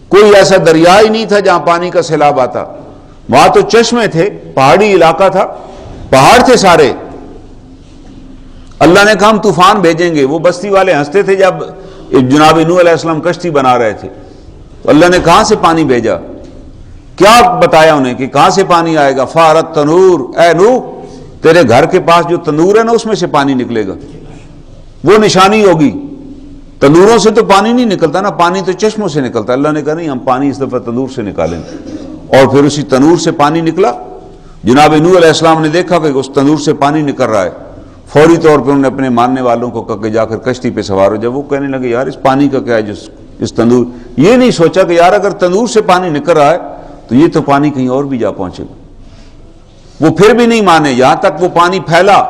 Speaker 1: کوئی ایسا دریا ہی نہیں تھا جہاں پانی کا سیلاب آتا، وہاں تو چشمے تھے، پہاڑی علاقہ تھا، پہاڑ تھے سارے. اللہ نے کہا ہم طوفان بھیجیں گے. وہ بستی والے ہنستے تھے جب جناب نوح علیہ السلام کشتی بنا رہے تھے تو اللہ نے کہاں سے پانی بھیجا، کیا بتایا انہیں کہ کہاں سے پانی آئے گا. فارت تنور، اے نوح تیرے گھر کے پاس جو تندور ہے نا اس میں سے پانی نکلے گا، وہ نشانی ہوگی. تندوروں سے تو پانی نہیں نکلتا نا، پانی تو چشموں سے نکلتا. اللہ نے کہا نہیں ہم پانی اس دفعہ تندور سے نکالیں گے. اور پھر اسی تندور سے پانی نکلا. جناب نوح علیہ السلام نے دیکھا کہ اس تندور سے پانی نکل رہا ہے، فوری طور پہ انہوں نے اپنے ماننے والوں کو کہا کہ جا کر کشتی پہ سوار ہو. جب وہ کہنے لگے یار اس پانی کا کیا ہے، اس تندور، یہ نہیں سوچا کہ یار اگر تندور سے پانی نکل رہا ہے تو یہ تو پانی کہیں اور بھی جا پہنچے گا. وہ پھر بھی نہیں مانے، یہاں تک وہ پانی پھیلا،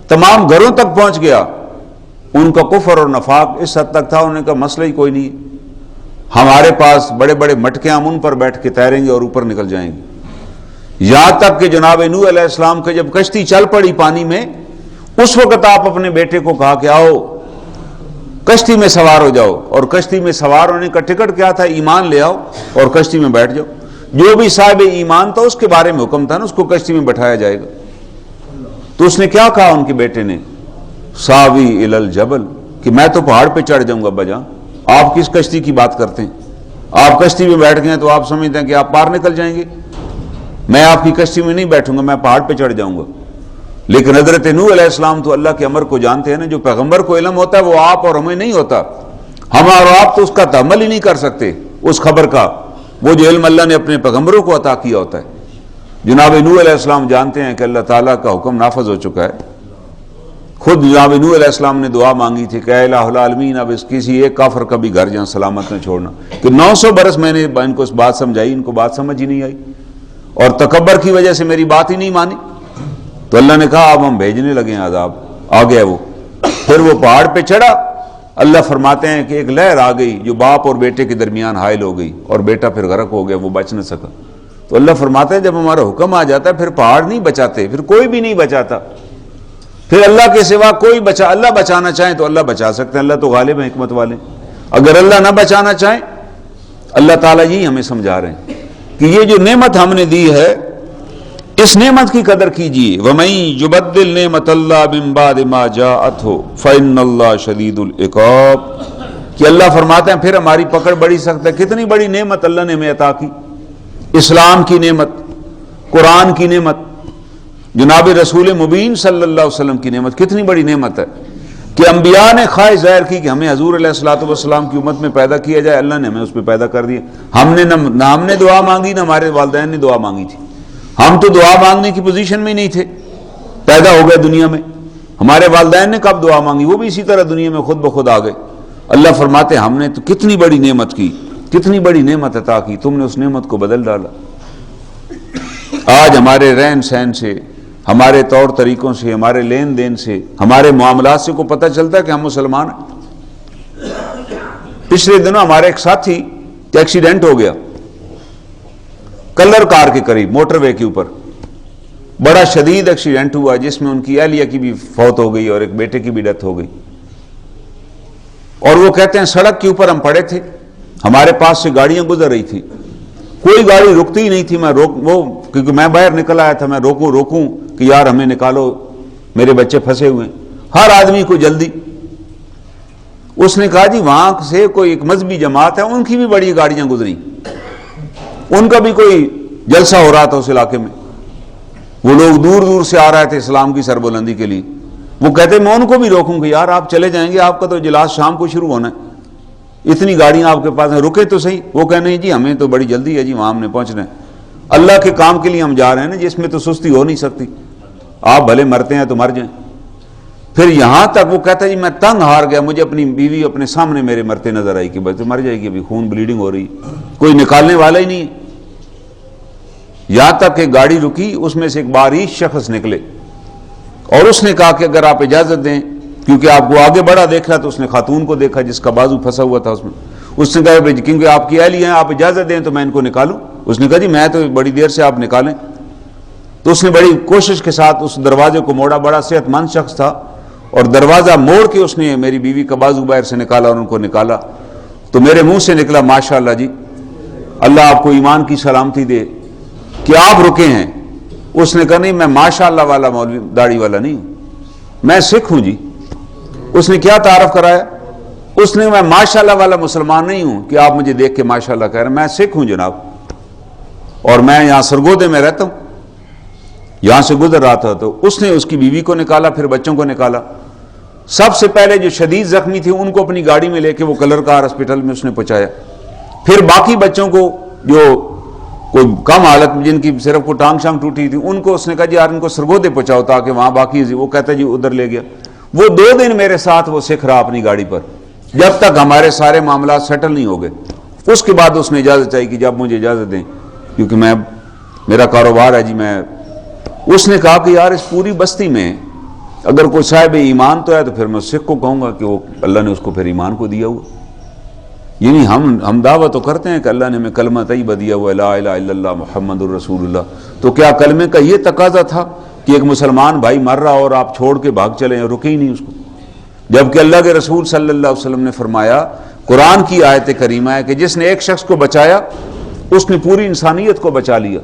Speaker 1: تمام گھروں تک پہنچ گیا. ان کا کفر اور نفاق اس حد تک تھا، انہوں نے کہا مسئلہ ہی کوئی نہیں، ہمارے پاس بڑے بڑے مٹکے، ہم ان پر بیٹھ کے تیریں گے اور اوپر نکل جائیں گے. یہاں تک کہ جناب نوح علیہ السلام کے جب کشتی چل پڑی پانی میں، اس وقت آپ اپنے بیٹے کو کہا کہ آؤ کشتی میں سوار ہو جاؤ. اور کشتی میں سوار ہونے کا ٹکٹ کیا تھا؟ ایمان لے آؤ اور کشتی میں بیٹھ جاؤ. جو بھی صاحب ایمان تھا اس کے بارے میں حکم تھا نا، اس کو کشتی میں بٹھایا جائے گا. تو اس نے کیا کہا ان کے بیٹے نے؟ ساوی الی الجبل، کہ میں تو پہاڑ پہ چڑھ جاؤں گا. بجا آپ کس کشتی کی بات کرتے ہیں؟ آپ کشتی میں بیٹھ گئے تو آپ سمجھتے ہیں کہ آپ پار نکل جائیں گے. میں آپ کی کشتی میں نہیں بیٹھوں گا، میں پہاڑ پہ چڑھ جاؤں گا. لیکن حضرت نوح علیہ السلام تو اللہ کے امر کو جانتے ہیں نا. جو پیغمبر کو علم ہوتا ہے وہ آپ اور ہمیں نہیں ہوتا. ہم اور آپ تو اس کا تحمل ہی نہیں کر سکتے اس خبر کا. وہ جو علم اللہ نے اپنے پیغمبروں کو عطا کیا ہوتا ہے. جناب نوح علیہ السلام جانتے ہیں کہ اللہ تعالیٰ کا حکم نافذ ہو چکا ہے. خود جناب نوح علیہ السلام نے دعا مانگی تھی کہ اے الہ العالمین اب اس کسی ایک کافر کا بھی گھر جہاں سلامت نہ چھوڑنا. کہ 900 برس میں نے ان کو اس بات سمجھائی، ان کو بات سمجھ ہی نہیں آئی اور تکبر کی وجہ سے میری بات ہی نہیں مانی. تو اللہ نے کہا اب ہم بھیجنے لگے ہیں عذاب. آ گیا وہ. پھر وہ پہاڑ پہ چڑھا اللہ فرماتے ہیں کہ ایک لہر آ گئی جو باپ اور بیٹے کے درمیان حائل ہو گئی اور بیٹا پھر غرق ہو گیا، وہ بچ نہ سکا۔ تو اللہ فرماتا ہے جب ہمارا حکم آ جاتا ہے پھر پہاڑ نہیں بچاتے، پھر کوئی بھی نہیں بچاتا، پھر اللہ کے سوا کوئی اللہ بچانا چاہیں تو اللہ بچا سکتے ہیں، اللہ تو غالب ہے، حکمت والے۔ اگر اللہ نہ بچانا چاہیں، اللہ تعالیٰ یہی ہمیں سمجھا رہے ہیں کہ یہ جو نعمت ہم نے دی ہے اس نعمت کی قدر کیجیے۔ وَمَن يُبَدِّلْ نِعْمَتَ اللَّهِ مِن بَعْدِ مَا جَاءَتْهُ فَإِنَّ اللَّهَ شَدِيدُ الْعِقَابِ کہ اللہ فرماتے ہیں پھر ہماری پکڑ بڑی سخت ہے۔ کتنی بڑی نعمت اللہ نے ہمیں عطا کی، اسلام کی نعمت، قرآن کی نعمت، جناب رسول مبین صلی اللہ علیہ وسلم کی نعمت، کتنی بڑی نعمت ہے کہ انبیاء نے خواہش ظاہر کی کہ ہمیں حضور علیہ الصلوۃ والسلام کی امت میں پیدا کیا جائے، اللہ نے ہمیں اس پہ پیدا کر دیا۔ ہم نے نہ ہم نے دعا مانگی، نہ ہمارے والدین نے دعا مانگی تھی، ہم تو دعا مانگنے کی پوزیشن میں نہیں تھے، پیدا ہو گئے دنیا میں۔ ہمارے والدین نے کب دعا مانگی، وہ بھی اسی طرح دنیا میں خود بخود آ گئے۔ اللہ فرماتے ہم نے تو کتنی بڑی نعمت کی، کتنی بڑی نعمت عطا کی، تم نے اس نعمت کو بدل ڈالا۔ آج ہمارے رہن سہن سے، ہمارے طور طریقوں سے، ہمارے لین دین سے، ہمارے معاملات سے کو پتہ چلتا ہے کہ ہم مسلمان ہیں۔ پچھلے دنوں ہمارے ایک ساتھی کا ایکسیڈنٹ ہو گیا کلر کار کے قریب، موٹر وے کے اوپر، بڑا شدید ایکسیڈنٹ ہوا جس میں ان کی اہلیہ کی بھی فوت ہو گئی اور ایک بیٹے کی بھی ڈیتھ ہو گئی۔ اور وہ کہتے ہیں سڑک کے اوپر ہم پڑے تھے، ہمارے پاس سے گاڑیاں گزر رہی تھی، کوئی گاڑی رکتی ہی نہیں تھی، کیونکہ میں باہر نکل آیا تھا، میں روکوں کہ یار ہمیں نکالو، میرے بچے پھنسے ہوئے ہیں، ہر آدمی کو جلدی۔ اس نے کہا جی وہاں سے کوئی ایک مذہبی جماعت ہے، ان کی بھی بڑی گاڑیاں گزری، ان کا بھی کوئی جلسہ ہو رہا تھا اس علاقے میں، وہ لوگ دور دور سے آ رہے تھے اسلام کی سربلندی کے لیے۔ وہ کہتے میں ان کو بھی روکوں کہ یار آپ چلے جائیں گے، آپ کا تو اجلاس شام کو شروع ہونا ہے، اتنی گاڑیاں آپ کے پاس ہیں، رکے تو صحیح۔ وہ کہنے نہیں جی ہمیں تو بڑی جلدی ہے جی، وہاں ہم نے پہنچنا ہے، اللہ کے کام کے لیے ہم جا رہے ہیں نا جس میں تو سستی ہو نہیں سکتی، آپ بھلے مرتے ہیں تو مر جائیں۔ پھر یہاں تک وہ کہتا ہے جی میں تنگ ہار گیا، مجھے اپنی بیوی اپنے سامنے میرے مرتے نظر آئی کہ بس مر جائے گی، ابھی خون بلیڈنگ ہو رہی، کوئی نکالنے والا ہی نہیں ہے۔ یہاں تک کہ گاڑی رکی، اس میں سے ایک باریک شخص نکلے اور اس نے کہا کہ اگر آپ اجازت دیں، کیونکہ آپ کو آگے بڑا دیکھا تو اس نے خاتون کو دیکھا جس کا بازو پھنسا ہوا تھا اس میں، اس نے کہا کیونکہ آپ کی اہلیہ ہیں، آپ اجازت دیں تو میں ان کو نکالوں۔ اس نے کہا جی میں تو بڑی دیر سے، آپ نکالیں۔ تو اس نے بڑی کوشش کے ساتھ اس دروازے کو موڑا، بڑا صحت مند شخص تھا، اور دروازہ موڑ کے اس نے میری بیوی کا بازو باہر سے نکالا اور ان کو نکالا۔ تو میرے منہ سے نکلا ماشاءاللہ جی، اللہ آپ کو ایمان کی سلامتی دے کہ آپ رکے ہیں۔ اس نے کہا نہیں میں ماشاءاللہ والا مولوی داڑھی والا نہیں ہوں، میں سکھ ہوں جی۔ اس نے کیا تعارف کرایا؟ اس نے میں ماشاءاللہ والا مسلمان نہیں ہوں کہ آپ مجھے دیکھ کے ماشاءاللہ کہہ رہے ہیں، میں سکھ ہوں جناب، اور میں یہاں سرگودے میں رہتا ہوں، یہاں سے گزر رہا تھا۔ تو اس نے اس کی بیوی کو نکالا، پھر بچوں کو نکالا۔ سب سے پہلے جو شدید زخمی تھے ان کو اپنی گاڑی میں لے کے وہ کلر کار ہاسپٹل میں اس نے پہنچایا، پھر باقی بچوں کو جو کوئی کم حالت میں جن کی صرف کو ٹانگ شانگ ٹوٹی تھی ان کو اس نے کہا جی یار ان کو سرگودے پہنچاؤ تاکہ وہاں باقی، وہ کہتا جی ادھر لے گیا۔ وہ 2 دن میرے ساتھ وہ سکھ رہا اپنی گاڑی پر جب تک ہمارے سارے معاملات سیٹل نہیں ہو گئے۔ اس کے بعد اس نے اجازت چاہی کہ جب مجھے اجازت دیں کیونکہ میرا کاروبار ہے جی۔ اس نے کہا کہ یار اس پوری بستی میں اگر کوئی صاحب ایمان تو ہے تو پھر میں سکھ کو کہوں گا کہ وہ اللہ نے اس کو پھر ایمان کو دیا ہوا، یعنی ہم دعویٰ تو کرتے ہیں کہ اللہ نے ہمیں کلمہ طیبہ دیا ہوا لا الہ الا اللہ محمد الرسول اللہ، تو کیا کلمے کا یہ تقاضا تھا کہ ایک مسلمان بھائی مر رہا اور آپ چھوڑ کے بھاگ چلیں، رکے ہی نہیں اس کو؟ جبکہ اللہ کے رسول صلی اللہ علیہ وسلم نے فرمایا، قرآن کی آیت کریمہ ہے کہ جس نے ایک شخص کو بچایا اس نے پوری انسانیت کو بچا لیا،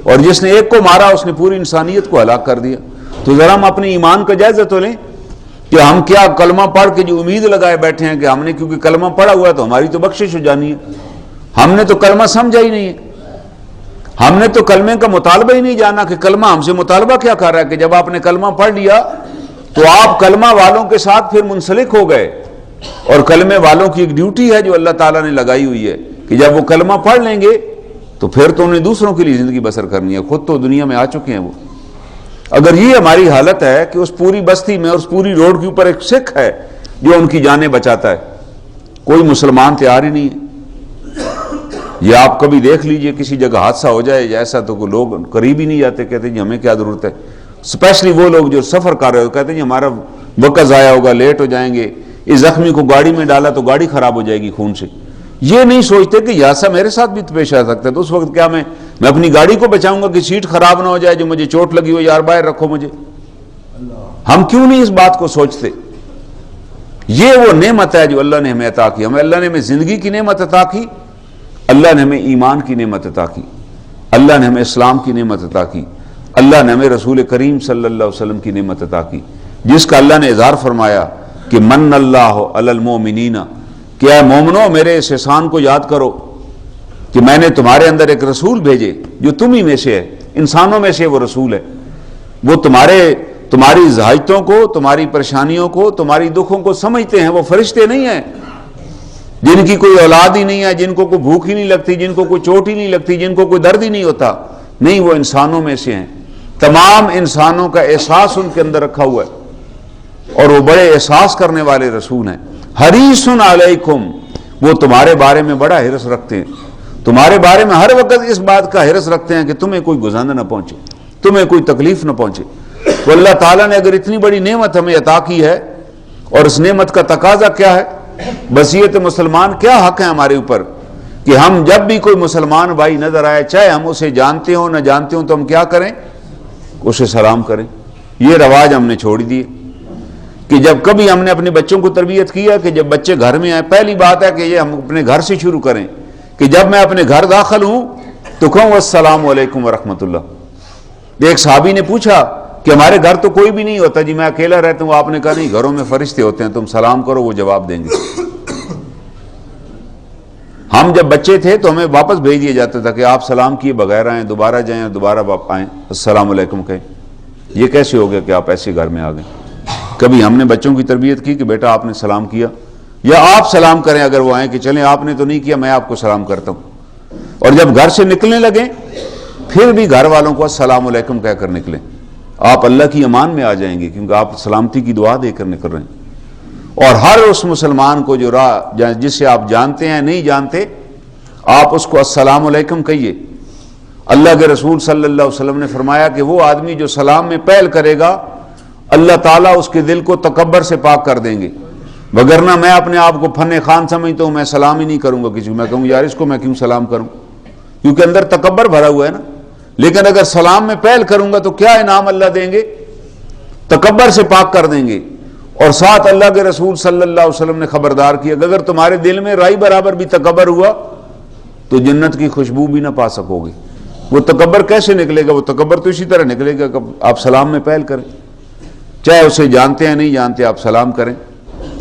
Speaker 1: اور جس نے ایک کو مارا اس نے پوری انسانیت کو ہلاک کر دیا۔ تو ذرا ہم اپنے ایمان کا جائزہ تو لیں کہ ہم کیا کلمہ پڑھ کے جو امید لگائے بیٹھے ہیں کہ ہم نے کیونکہ کلمہ پڑھا ہوا ہے تو ہماری تو بخشش ہو جانی ہے۔ ہم نے تو کلمہ سمجھا ہی نہیں ہے، ہم نے تو کلمے کا مطالبہ ہی نہیں جانا کہ کلمہ ہم سے مطالبہ کیا کر رہا ہے، کہ جب آپ نے کلمہ پڑھ لیا تو آپ کلمہ والوں کے ساتھ پھر منسلک ہو گئے، اور کلمے والوں کی ایک ڈیوٹی ہے جو اللہ تعالیٰ نے لگائی ہوئی ہے کہ جب وہ کلمہ پڑھ لیں گے تو پھر تو انہیں دوسروں کے لیے زندگی بسر کرنی ہے، خود تو دنیا میں آ چکے ہیں وہ۔ اگر یہ ہماری حالت ہے کہ اس پوری بستی میں، اس پوری روڈ کے اوپر ایک سکھ ہے جو ان کی جانیں بچاتا ہے، کوئی مسلمان تیار ہی نہیں ہے۔ یہ آپ کبھی دیکھ لیجئے کسی جگہ حادثہ ہو جائے ایسا تو کوئی لوگ قریب ہی نہیں جاتے، کہتے جی ہمیں کیا ضرورت ہے، اسپیشلی وہ لوگ جو سفر کر رہے ہو، کہتے ہیں جی ہمارا وقت ضائع ہوگا، لیٹ ہو جائیں گے، اس زخمی کو گاڑی میں ڈالا تو گاڑی خراب ہو جائے گی خون سے. یہ نہیں سوچتے کہ ایسا میرے ساتھ بھی پیش آ سکتا ہے، تو اس وقت کیا میں اپنی گاڑی کو بچاؤں گا کہ سیٹ خراب نہ ہو جائے، جو مجھے چوٹ لگی ہو، یار باہر رکھو مجھے. ہم کیوں نہیں اس بات کو سوچتے؟ یہ وہ نعمت ہے جو اللہ نے ہمیں عطا کی. اللہ نے ہمیں زندگی کی نعمت عطا کی، اللہ نے ہمیں ایمان کی نعمت عطا کی، اللہ نے ہمیں اسلام کی نعمت عطا کی، اللہ نے ہمیں رسول کریم صلی اللہ علیہ وسلم کی نعمت عطا کی، جس کا اللہ نے اظہار فرمایا کہ من اللہ علی المؤمنین، کہ اے مومنو میرے اس احسان کو یاد کرو کہ میں نے تمہارے اندر ایک رسول بھیجے جو تم ہی میں سے ہے، انسانوں میں سے وہ رسول ہے. وہ تمہاری حاجتوں کو، تمہاری پریشانیوں کو، تمہاری دکھوں کو سمجھتے ہیں. وہ فرشتے نہیں ہیں جن کی کوئی اولاد ہی نہیں ہے، جن کو کوئی بھوک ہی نہیں لگتی، جن کو کوئی چوٹ ہی نہیں لگتی، جن کو کوئی درد ہی نہیں ہوتا. نہیں، وہ انسانوں میں سے ہیں. تمام انسانوں کا احساس ان کے اندر رکھا ہوا ہے، اور وہ بڑے احساس کرنے والے رسول ہیں. حریص علیکم، وہ تمہارے بارے میں بڑا حرص رکھتے ہیں، تمہارے بارے میں ہر وقت اس بات کا حرص رکھتے ہیں کہ تمہیں کوئی گزرنا نہ پہنچے، تمہیں کوئی تکلیف نہ پہنچے. تو اللہ تعالیٰ نے اگر اتنی بڑی نعمت ہمیں عطا کی ہے، اور اس نعمت کا تقاضا کیا ہے؟ بصیرت مسلمان کیا حق ہے ہمارے اوپر کہ ہم جب بھی کوئی مسلمان بھائی نظر آئے، چاہے ہم اسے جانتے ہوں نہ جانتے ہوں، تو ہم کیا کریں؟ اسے سلام کریں. یہ رواج ہم نے چھوڑ دیے کہ جب کبھی ہم نے اپنے بچوں کو تربیت کیا کہ جب بچے گھر میں آئے، پہلی بات ہے کہ یہ ہم اپنے گھر سے شروع کریں کہ جب میں اپنے گھر داخل ہوں تو کہوں السلام علیکم ورحمۃ اللہ. ایک صحابی نے پوچھا کہ ہمارے گھر تو کوئی بھی نہیں ہوتا جی، میں اکیلا رہتا ہوں. آپ نے کہا نہیں، گھروں میں فرشتے ہوتے ہیں، تم سلام کرو وہ جواب دیں گے. ہم جب بچے تھے تو ہمیں واپس بھیج دیا جاتا تھا کہ آپ سلام کیے بغیر آئیں، دوبارہ جائیں اور دوبارہ آئیں، السلام علیکم کہیں. یہ کیسے ہو گیا کہ آپ ایسے گھر میں آ گئے؟ کبھی ہم نے بچوں کی تربیت کی کہ بیٹا آپ نے سلام کیا، یا آپ سلام کریں اگر وہ آئیں کہ چلیں آپ نے تو نہیں کیا، میں آپ کو سلام کرتا ہوں. اور جب گھر سے نکلنے لگیں پھر بھی گھر والوں کو السلام علیکم کہہ کر نکلیں. آپ اللہ کی امان میں آ جائیں گے، کیونکہ آپ سلامتی کی دعا دے کر نکل رہے ہیں. اور ہر اس مسلمان کو جو جسے آپ جانتے ہیں نہیں جانتے، آپ اس کو السلام علیکم کہیے. اللہ کے رسول صلی اللہ علیہ وسلم نے فرمایا کہ وہ آدمی جو سلام میں پہل کرے گا، اللہ تعالیٰ اس کے دل کو تکبر سے پاک کر دیں گے. وگرنہ میں اپنے آپ کو فن خان سمجھتا ہوں، میں سلام ہی نہیں کروں گا کسی کو. میں کہوں یار اس کو میں کیوں سلام کروں، کیونکہ اندر تکبر بھرا ہوا ہے نا. لیکن اگر سلام میں پہل کروں گا تو کیا انعام اللہ دیں گے؟ تکبر سے پاک کر دیں گے. اور ساتھ اللہ کے رسول صلی اللہ علیہ وسلم نے خبردار کیا کہ اگر تمہارے دل میں رائی برابر بھی تکبر ہوا تو جنت کی خوشبو بھی نہ پا سکو گے. وہ تکبر کیسے نکلے گا؟ وہ تکبر تو اسی طرح نکلے گا کہ آپ سلام میں پہل کریں، چاہے اسے جانتے ہیں نہیں جانتے، آپ سلام کریں.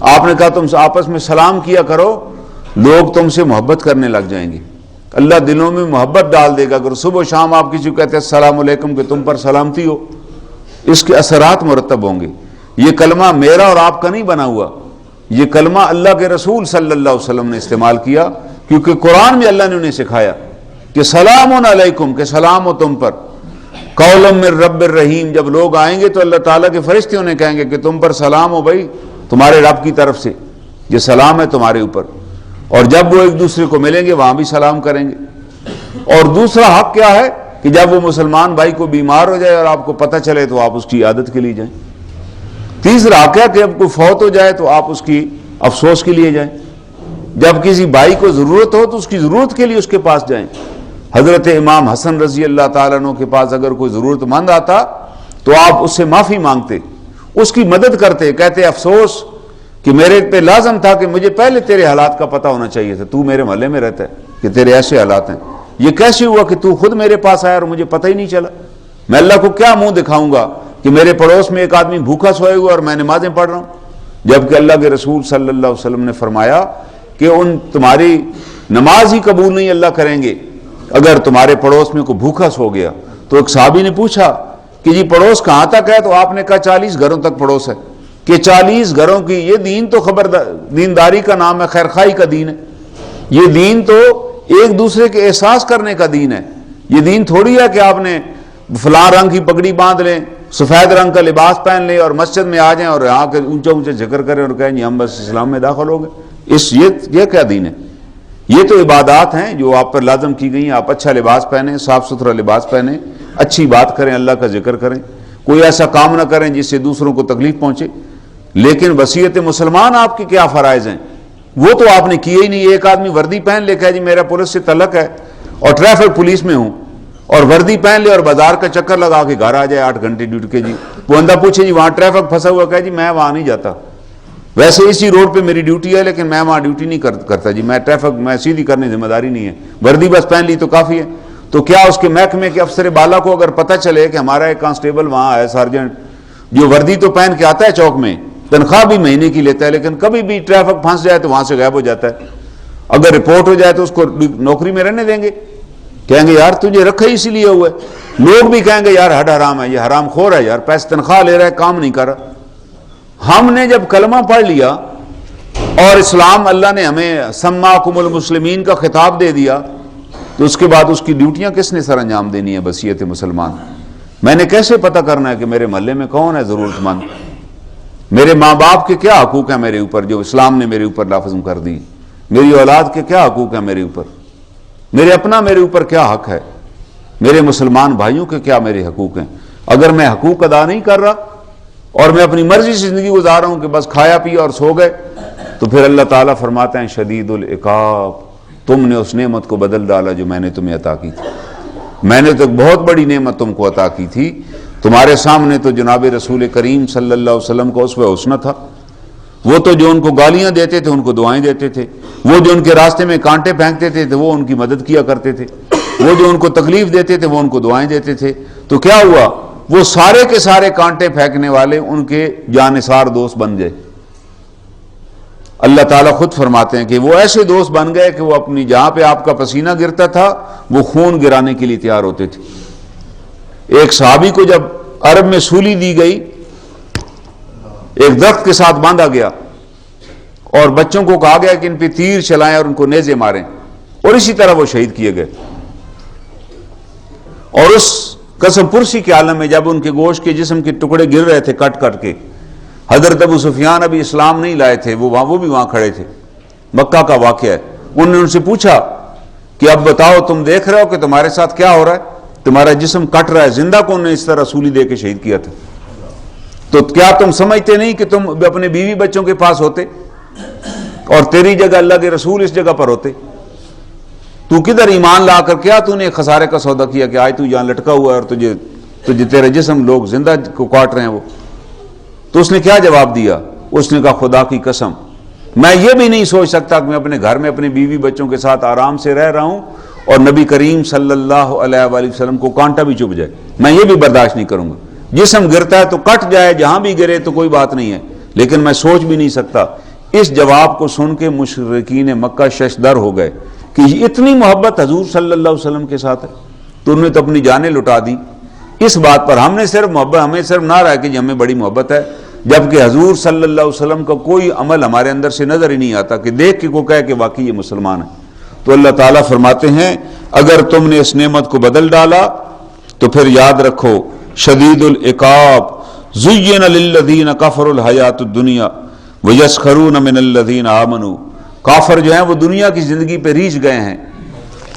Speaker 1: آپ نے کہا تم آپس میں سلام کیا کرو، لوگ تم سے محبت کرنے لگ جائیں گے. اللہ دلوں میں محبت ڈال دے گا. اگر صبح و شام آپ کسی کو کہتے ہیں السلام علیکم کہ تم پر سلامتی ہو، اس کے اثرات مرتب ہوں گے. یہ کلمہ میرا اور آپ کا نہیں بنا ہوا، یہ کلمہ اللہ کے رسول صلی اللہ علیہ وسلم نے استعمال کیا، کیونکہ قرآن میں اللہ نے انہیں سکھایا کہ سلام علیکم، کہ سلام ہو تم پر. قول من رب الرحیم، جب لوگ آئیں گے تو اللہ تعالیٰ کے فرشتے انہیں کہیں گے کہ تم پر سلام ہو بھائی، تمہارے رب کی طرف سے یہ سلام ہے تمہارے اوپر. اور جب وہ ایک دوسرے کو ملیں گے وہاں بھی سلام کریں گے. اور دوسرا حق کیا ہے کہ جب وہ مسلمان بھائی کو بیمار ہو جائے اور آپ کو پتہ چلے تو آپ اس کی عیادت کے لیے جائیں. تیسرا حق ہے کہ جب کوئی فوت ہو جائے تو آپ اس کی افسوس کے لیے جائیں. جب کسی بھائی کو ضرورت ہو تو اس کی ضرورت کے لیے اس کے پاس جائیں. حضرت امام حسن رضی اللہ تعالیٰ عنہ کے پاس اگر کوئی ضرورت مند آتا تو آپ اس سے معافی مانگتے، اس کی مدد کرتے، کہتے افسوس کہ میرے پہ لازم تھا کہ مجھے پہلے تیرے حالات کا پتہ ہونا چاہیے تھا، تو میرے محلے میں رہتا ہے کہ تیرے ایسے حالات ہیں، یہ کیسے ہوا کہ تو خود میرے پاس آیا اور مجھے پتہ ہی نہیں چلا؟ میں اللہ کو کیا منہ دکھاؤں گا کہ میرے پڑوس میں ایک آدمی بھوکا سوئے ہوا اور میں نمازیں پڑھ رہا ہوں، جبکہ اللہ کے رسول صلی اللہ علیہ وسلم نے فرمایا کہ تمہاری نماز ہی قبول نہیں اللہ کریں گے اگر تمہارے پڑوس میں کوئی بھوکا سو گیا. تو ایک صحابی نے پوچھا کہ جی پڑوس کہاں تک ہے؟ تو آپ نے کہا 40 گھروں تک پڑوس ہے. کہ 40 گھروں کی یہ دین تو دینداری کا نام ہے، خیرخواہی کا دین ہے. یہ دین تو ایک دوسرے کے احساس کرنے کا دین ہے. یہ دین تھوڑی ہے کہ آپ نے فلاں رنگ کی پگڑی باندھ لیں، سفید رنگ کا لباس پہن لیں اور مسجد میں آ جائیں اور یہاں کے اونچا اونچا ذکر کریں اور کہیں ہم بس اسلام میں داخل ہو گئے. یہ کیا دین ہے؟ یہ تو عبادات ہیں جو آپ پر لازم کی گئی ہیں. آپ اچھا لباس پہنیں، صاف ستھرا لباس پہنیں، اچھی بات کریں، اللہ کا ذکر کریں، کوئی ایسا کام نہ کریں جس سے دوسروں کو تکلیف پہنچے. لیکن وصیت مسلمان آپ کے کیا فرائض ہیں وہ تو آپ نے کیے ہی نہیں. ایک آدمی وردی پہن لے کہ جی میرا پولیس سے تعلق ہے اور ٹریفک پولیس میں ہوں، اور وردی پہن لے اور بازار کا چکر لگا کے گھر آ جائے 8 گھنٹے ڈیوٹی کے. جی وہ بندہ پوچھے جی وہاں ٹریفک پھنسا ہوا کہ جی میں وہاں نہیں جاتا، ویسے اسی روڈ پہ میری ڈیوٹی ہے لیکن میں وہاں ڈیوٹی نہیں کرتا جی، میں ٹریفک میں سیدھی کرنے ذمہ داری نہیں ہے، وردی بس پہن لی تو کافی ہے. تو کیا اس کے محکمے کے افسر بالا کو اگر پتہ چلے کہ ہمارا ایک کانسٹیبل وہاں ہے سارجنٹ جو وردی تو پہن کے آتا ہے چوک میں، تنخواہ بھی مہینے کی لیتا ہے، لیکن کبھی بھی ٹریفک پھنس جائے تو وہاں سے غائب ہو جاتا ہے، اگر رپورٹ ہو جائے تو اس کو نوکری میں رہنے دیں گے؟ کہیں گے یار تجھے رکھا ہی اسی لیے ہوا ہے. لوگ بھی کہیں گے یار ہڈ حرام ہے، یہ حرام خور ہے یار، پیسے تنخواہ لے رہا ہے کام نہیں کر رہا. ہم نے جب کلمہ پڑھ لیا اور اسلام اللہ نے ہمیں سماکم المسلمین کا خطاب دے دیا تو اس کے بعد اس کی ڈیوٹیاں کس نے سر انجام دینی ہے؟ وصیت مسلمان. میں نے کیسے پتہ کرنا ہے کہ میرے محلے میں کون ہے ضرورت مند؟ میرے ماں باپ کے کیا حقوق ہیں میرے اوپر جو اسلام نے میرے اوپر لازم کر دی؟ میری اولاد کے کیا حقوق ہیں میرے اوپر؟ میرے اوپر کیا حق ہے؟ میرے مسلمان بھائیوں کے کیا میرے حقوق ہیں؟ اگر میں حقوق ادا نہیں کر رہا اور میں اپنی مرضی سے زندگی گزار رہا ہوں کہ بس کھایا پیا اور سو گئے، تو پھر اللہ تعالیٰ فرماتے ہیں شدید العقاب، تم نے اس نعمت کو بدل ڈالا جو میں نے تمہیں عطا کی تھی. میں نے تو بہت بڑی نعمت تم کو عطا کی تھی. تمہارے سامنے تو جناب رسول کریم صلی اللہ علیہ وسلم کو اسوہ حسنہ تھا. وہ تو جو ان کو گالیاں دیتے تھے ان کو دعائیں دیتے تھے، وہ جو ان کے راستے میں کانٹے پھینکتے تھے تو وہ ان کی مدد کیا کرتے تھے، وہ جو ان کو تکلیف دیتے تھے وہ ان کو دعائیں دیتے تھے. تو کیا ہوا؟ وہ سارے کے سارے کانٹے پھینکنے والے ان کے جانثار دوست بن گئے. اللہ تعالیٰ خود فرماتے ہیں کہ وہ ایسے دوست بن گئے کہ وہ اپنی جہاں پہ آپ کا پسینہ گرتا تھا وہ خون گرانے کے لیے تیار ہوتے تھے. ایک صحابی کو جب عرب میں سولی دی گئی، ایک درخت کے ساتھ باندھا گیا اور بچوں کو کہا گیا کہ ان پہ تیر چلائیں اور ان کو نیزے ماریں، اور اسی طرح وہ شہید کیے گئے. اور اس قسم پرسی کے عالم میں جب ان کے گوشت کے جسم کے ٹکڑے گر رہے تھے کٹ کٹ کے، حضرت ابو سفیان ابھی اسلام نہیں لائے تھے، وہ بھی وہاں کھڑے تھے. مکہ کا واقعہ ہے. انہوں نے ان سے پوچھا کہ اب بتاؤ تم دیکھ رہے ہو کہ تمہارے ساتھ کیا ہو رہا ہے؟ تمہارا جسم کٹ رہا ہے، زندہ کون نے اس طرح سولی دے کے شہید کیا تھا؟ تو کیا تم سمجھتے نہیں کہ تم اپنے بیوی بچوں کے پاس ہوتے اور تیری جگہ اللہ کے رسول اس جگہ پر ہوتے؟ تو کدھر ایمان لا کر کیا تو نے خسارے کا سودا کیا کہ آج تو یہاں لٹکا ہوا ہے اور تجھے تیرے جسم لوگ زندہ کو کاٹ رہے ہیں وہ؟ تو اس نے کیا جواب دیا؟ اس نے کہا خدا کی قسم میں یہ بھی نہیں سوچ سکتا کہ میں اپنے گھر میں اپنے بیوی بچوں کے ساتھ آرام سے رہ رہا ہوں اور نبی کریم صلی اللہ علیہ وآلہ وسلم کو کانٹا بھی چبھ جائے، میں یہ بھی برداشت نہیں کروں گا. جسم گرتا ہے تو کٹ جائے، جہاں بھی گرے تو کوئی بات نہیں ہے، لیکن میں سوچ بھی نہیں سکتا. اس جواب کو سن کے مشرکین مکہ ششدر ہو گئے کہ اتنی محبت حضور صلی اللہ علیہ وسلم کے ساتھ ہے تو انہوں نے تو اپنی جانیں لٹا دی اس بات پر. ہمیں صرف نہ رہا کہ ہمیں بڑی محبت ہے، جبکہ حضور صلی اللہ علیہ وسلم کا کوئی عمل ہمارے اندر سے نظر ہی نہیں آتا کہ دیکھ کے کو کہے کہ واقعی یہ مسلمان ہے. تو اللہ تعالیٰ فرماتے ہیں اگر تم نے اس نعمت کو بدل ڈالا تو پھر یاد رکھو شدید العقاب زین للذین کفروا الحیات الدنیا ویسخرون من الذین آمنوا. کافر جو ہیں وہ دنیا کی زندگی پہ ریچھ گئے ہیں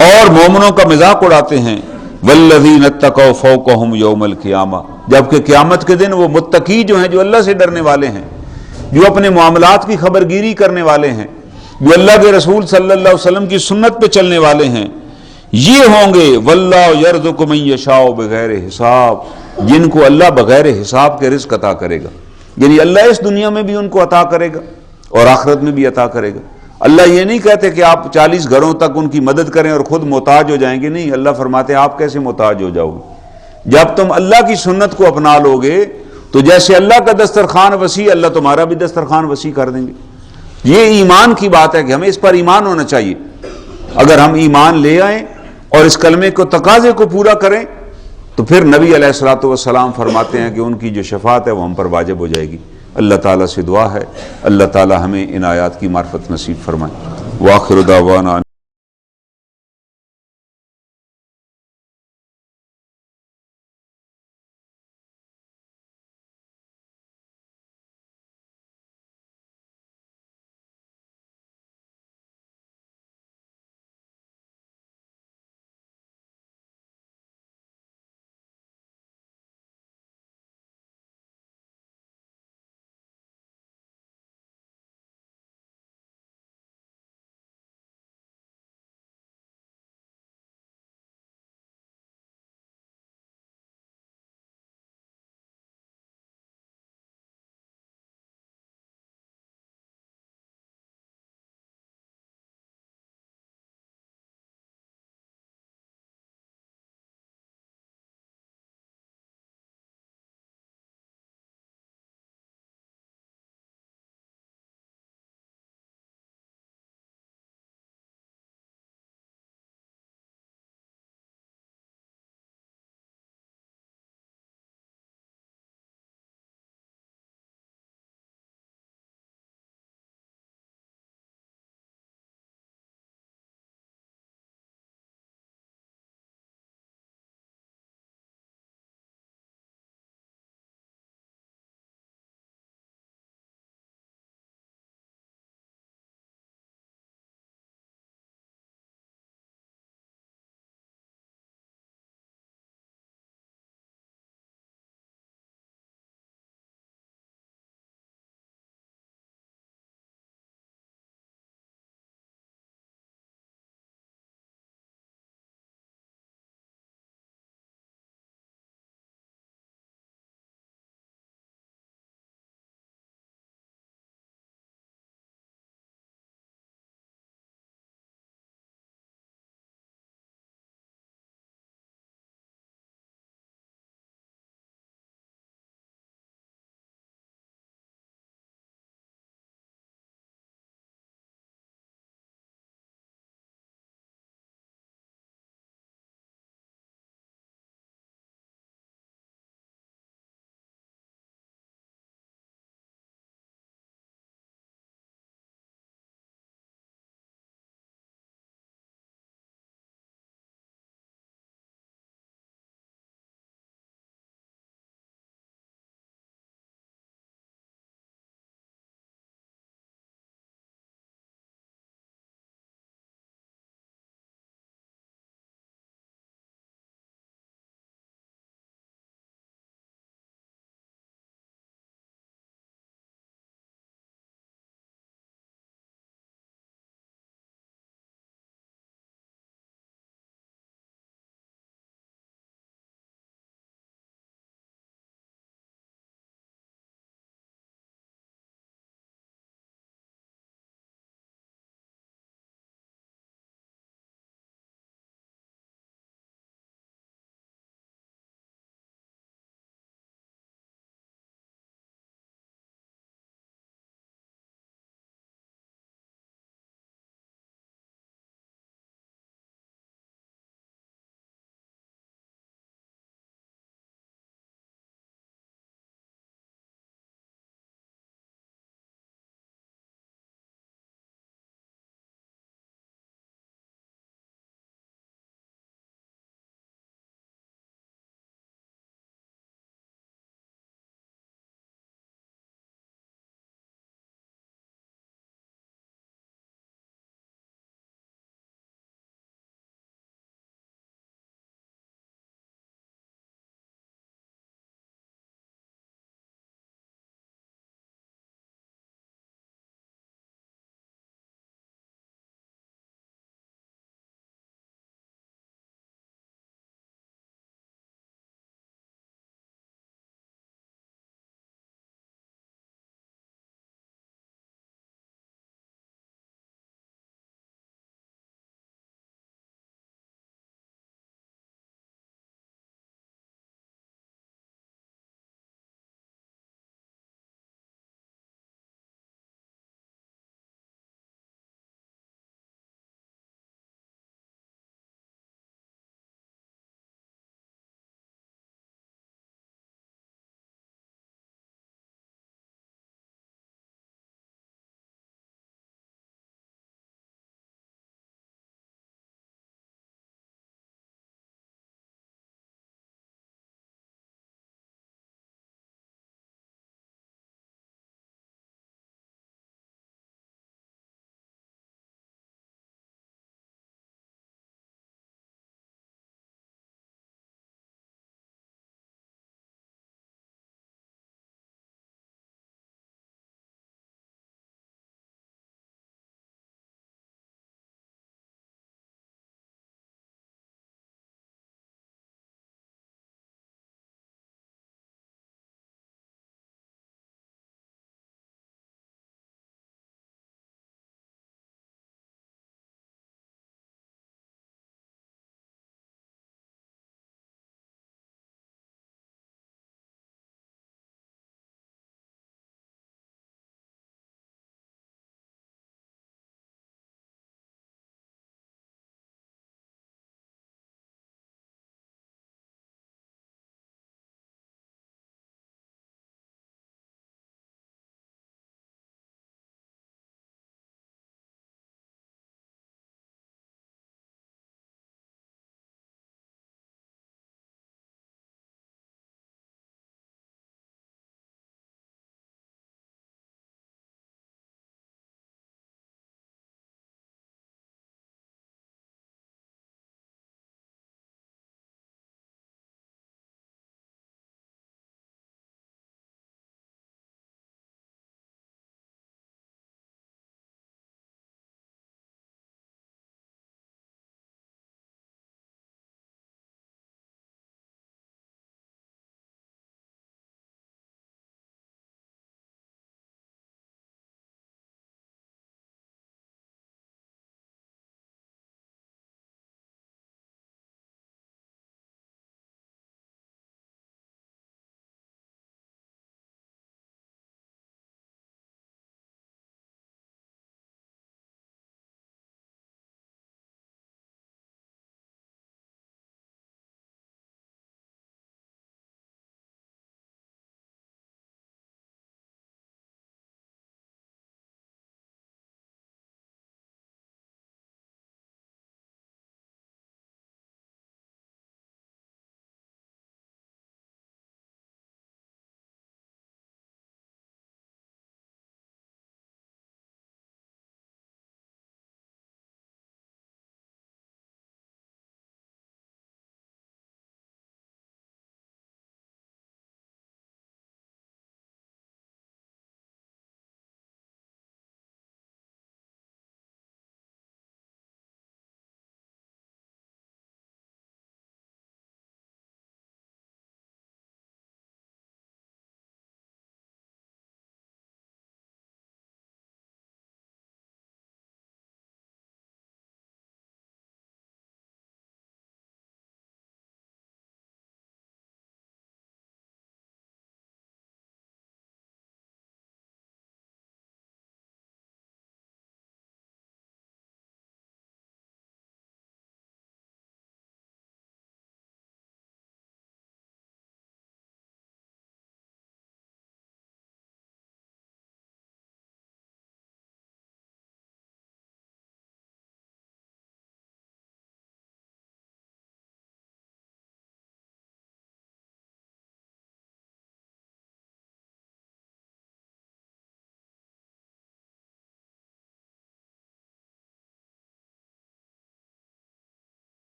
Speaker 1: اور مومنوں کا مذاق اڑاتے ہیں. والذین اتقوا فوقہم یوم القیامہ، جبکہ قیامت کے دن وہ متقی جو ہیں، جو اللہ سے ڈرنے والے ہیں، جو اپنے معاملات کی خبرگیری کرنے والے ہیں، جو اللہ کے رسول صلی اللہ علیہ وسلم کی سنت پہ چلنے والے ہیں، یہ ہوں گے واللہ یرزق من یشاء بغیر حساب، جن کو اللہ بغیر حساب کے رزق عطا کرے گا. یعنی اللہ اس دنیا میں بھی ان کو عطا کرے گا اور آخرت میں بھی عطا کرے گا. اللہ یہ نہیں کہتے کہ آپ 40 گھروں تک ان کی مدد کریں اور خود محتاج ہو جائیں گے، نہیں. اللہ فرماتے ہیں آپ کیسے محتاج ہو جاؤ گے؟ جب تم اللہ کی سنت کو اپنا لو گے تو جیسے اللہ کا دسترخوان وسیع، اللہ تمہارا بھی دسترخوان وسیع کر دیں گے. یہ ایمان کی بات ہے کہ ہمیں اس پر ایمان ہونا چاہیے. اگر ہم ایمان لے آئیں اور اس کلمے کو تقاضے کو پورا کریں تو پھر نبی علیہ الصلوۃ والسلام فرماتے ہیں کہ ان کی جو شفاعت ہے وہ ہم پر واجب ہو جائے گی. اللہ تعالیٰ سے دعا ہے اللہ تعالیٰ ہمیں ان آیات کی معرفت نصیب فرمائے. وآخر دعوانا